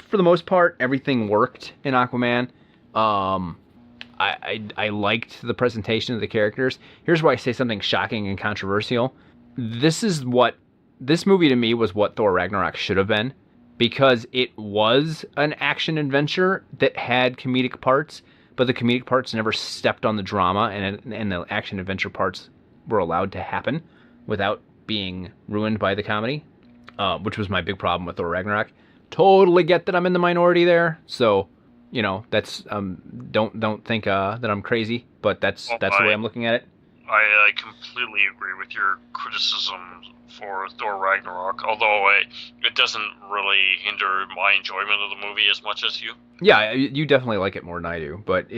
S1: for the most part everything worked in Aquaman. I liked the presentation of the characters. Here's why I say something shocking and controversial. This movie to me was what Thor Ragnarok should have been, because it was an action adventure that had comedic parts, but the comedic parts never stepped on the drama, and the action adventure parts were allowed to happen without being ruined by the comedy, which was my big problem with Thor Ragnarok. Totally get that I'm in the minority there, so that's don't think that I'm crazy, but that's the way I'm looking at it.
S2: I completely agree with your criticism for Thor Ragnarok, although it doesn't really hinder my enjoyment of the movie as much as you.
S1: Yeah, you definitely like it more than I do, but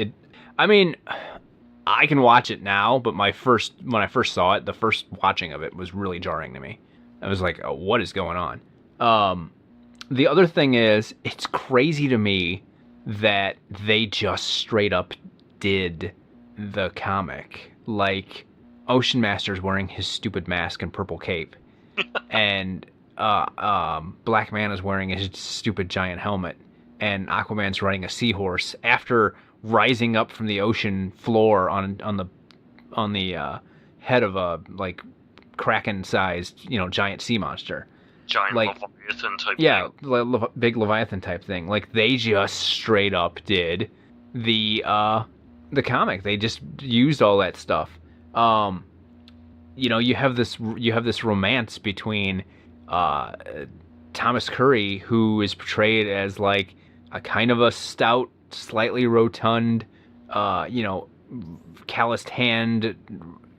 S1: I can watch it now, but when I first saw it, the first watching of it was really jarring to me. I was like, oh, what is going on? The other thing is, it's crazy to me that they just straight up did the comic. Like, Ocean Master's wearing his stupid mask and purple cape, and Black Manta's wearing his stupid giant helmet, and Aquaman's riding a seahorse after rising up from the ocean floor on the head of a Kraken-sized giant sea monster.
S2: Giant Leviathan type thing.
S1: Yeah, big Leviathan type thing. Like, they just straight up did the comic. They just used all that stuff. You have this romance between Thomas Curry, who is portrayed as like a kind of a stout, slightly rotund, calloused hand,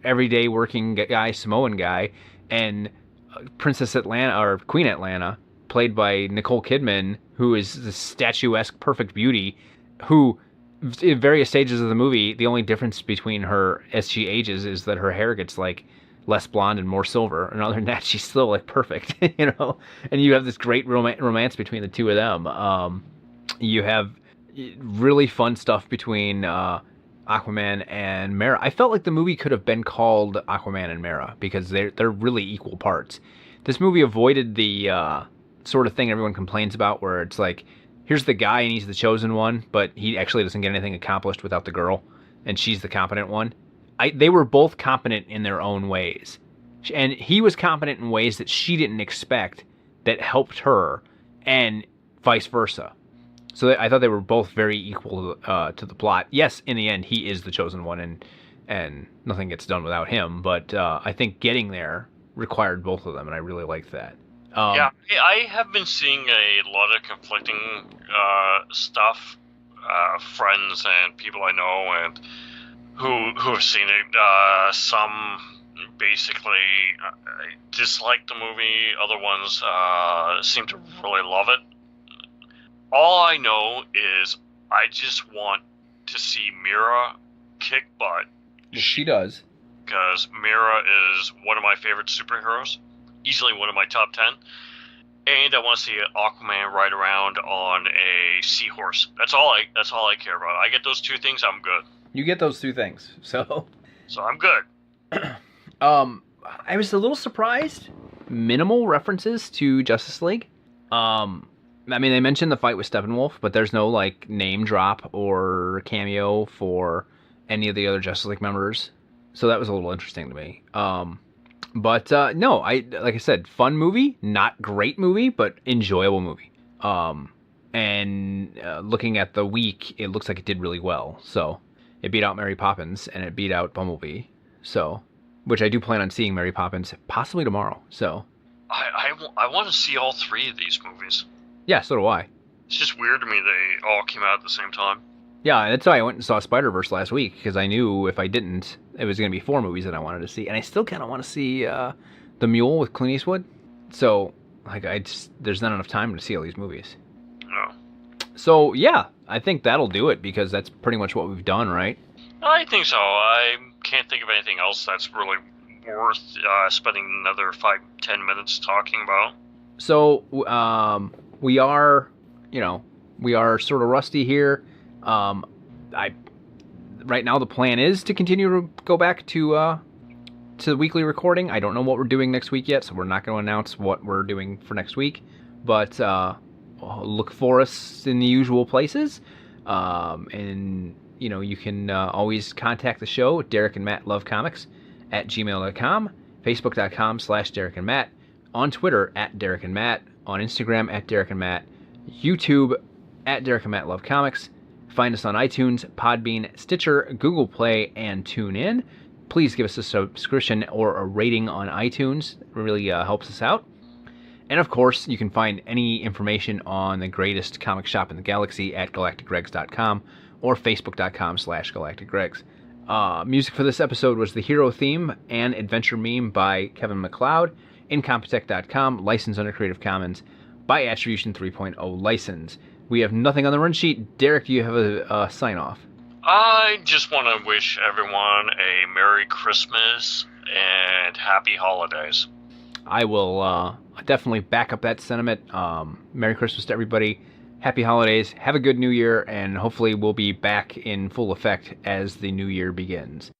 S1: everyday working guy, Samoan guy, and Princess Atlanta, or Queen Atlanta, played by Nicole Kidman, who is the statuesque perfect beauty, who in various stages of the movie, the only difference between her as she ages is that her hair gets like less blonde and more silver. And other than that, she's still like perfect, you know. And you have this great romance between the two of them. You have really fun stuff between Aquaman and Mera. I felt like the movie could have been called Aquaman and Mera because they're really equal parts. This movie avoided the sort of thing everyone complains about, where it's like, here's the guy and he's the chosen one, but he actually doesn't get anything accomplished without the girl, and she's the competent one. They were both competent in their own ways, and he was competent in ways that she didn't expect that helped her, and vice versa. So I thought they were both very equal to the plot. Yes, in the end, he is the chosen one, and nothing gets done without him. But I think getting there required both of them, and I really liked that.
S2: Yeah, I have been seeing a lot of conflicting stuff. Friends and people I know and who have seen it. Some basically dislike the movie. Other ones seem to really love it. All I know is I just want to see Mera kick butt.
S1: Well, she does.
S2: Because Mera is one of my favorite superheroes. Easily one of my top 10. And I want to see Aquaman ride around on a seahorse. That's all I care about. I get those two things, I'm good.
S1: You get those two things, so
S2: I'm good.
S1: I was a little surprised. Minimal references to Justice League. I mean, they mentioned the fight with Steppenwolf, but there's no like name drop or cameo for any of the other Justice League members. So that was a little interesting to me. But no, like I said, fun movie, not great movie, but enjoyable movie. And looking at the week, it looks like it did really well. So it beat out Mary Poppins and it beat out Bumblebee. So, which I do plan on seeing Mary Poppins possibly tomorrow. So
S2: I want to see all three of these movies.
S1: Yeah, so do I.
S2: It's just weird to me they all came out at the same time.
S1: Yeah, that's why I went and saw Spider-Verse last week, because I knew if I didn't, it was going to be 4 movies that I wanted to see. And I still kind of want to see The Mule with Clint Eastwood. So, like, there's not enough time to see all these movies.
S2: No.
S1: So, yeah, I think that'll do it, because that's pretty much what we've done, right?
S2: I think so. I can't think of anything else that's really worth spending another 5-10 minutes talking about.
S1: So, we are sort of rusty here. Right now the plan is to continue to go back to the weekly recording. I don't know what we're doing next week yet, so we're not going to announce what we're doing for next week. But look for us in the usual places. And you can always contact the show, Derek and Matt Love Comics, at gmail.com, facebook.com/Derek and Matt, on Twitter at Derek and Matt, on Instagram at Derek and Matt, YouTube at Derek and Matt Love Comics. Find us on iTunes, Podbean, Stitcher, Google Play, and TuneIn. Please give us a subscription or a rating on iTunes. It really helps us out. And of course, you can find any information on the greatest comic shop in the galaxy at galacticgregs.com or facebook.com/galacticgregs. Music for this episode was the Hero Theme and Adventure Meme by Kevin MacLeod, Incompetech.com, licensed under Creative Commons by Attribution 3.0 license. We have nothing on the run sheet. Derek, do you have a sign-off?
S2: I just want to wish everyone a Merry Christmas and Happy Holidays.
S1: I will definitely back up that sentiment. Merry Christmas to everybody. Happy Holidays. Have a good New Year, and hopefully we'll be back in full effect as the New Year begins.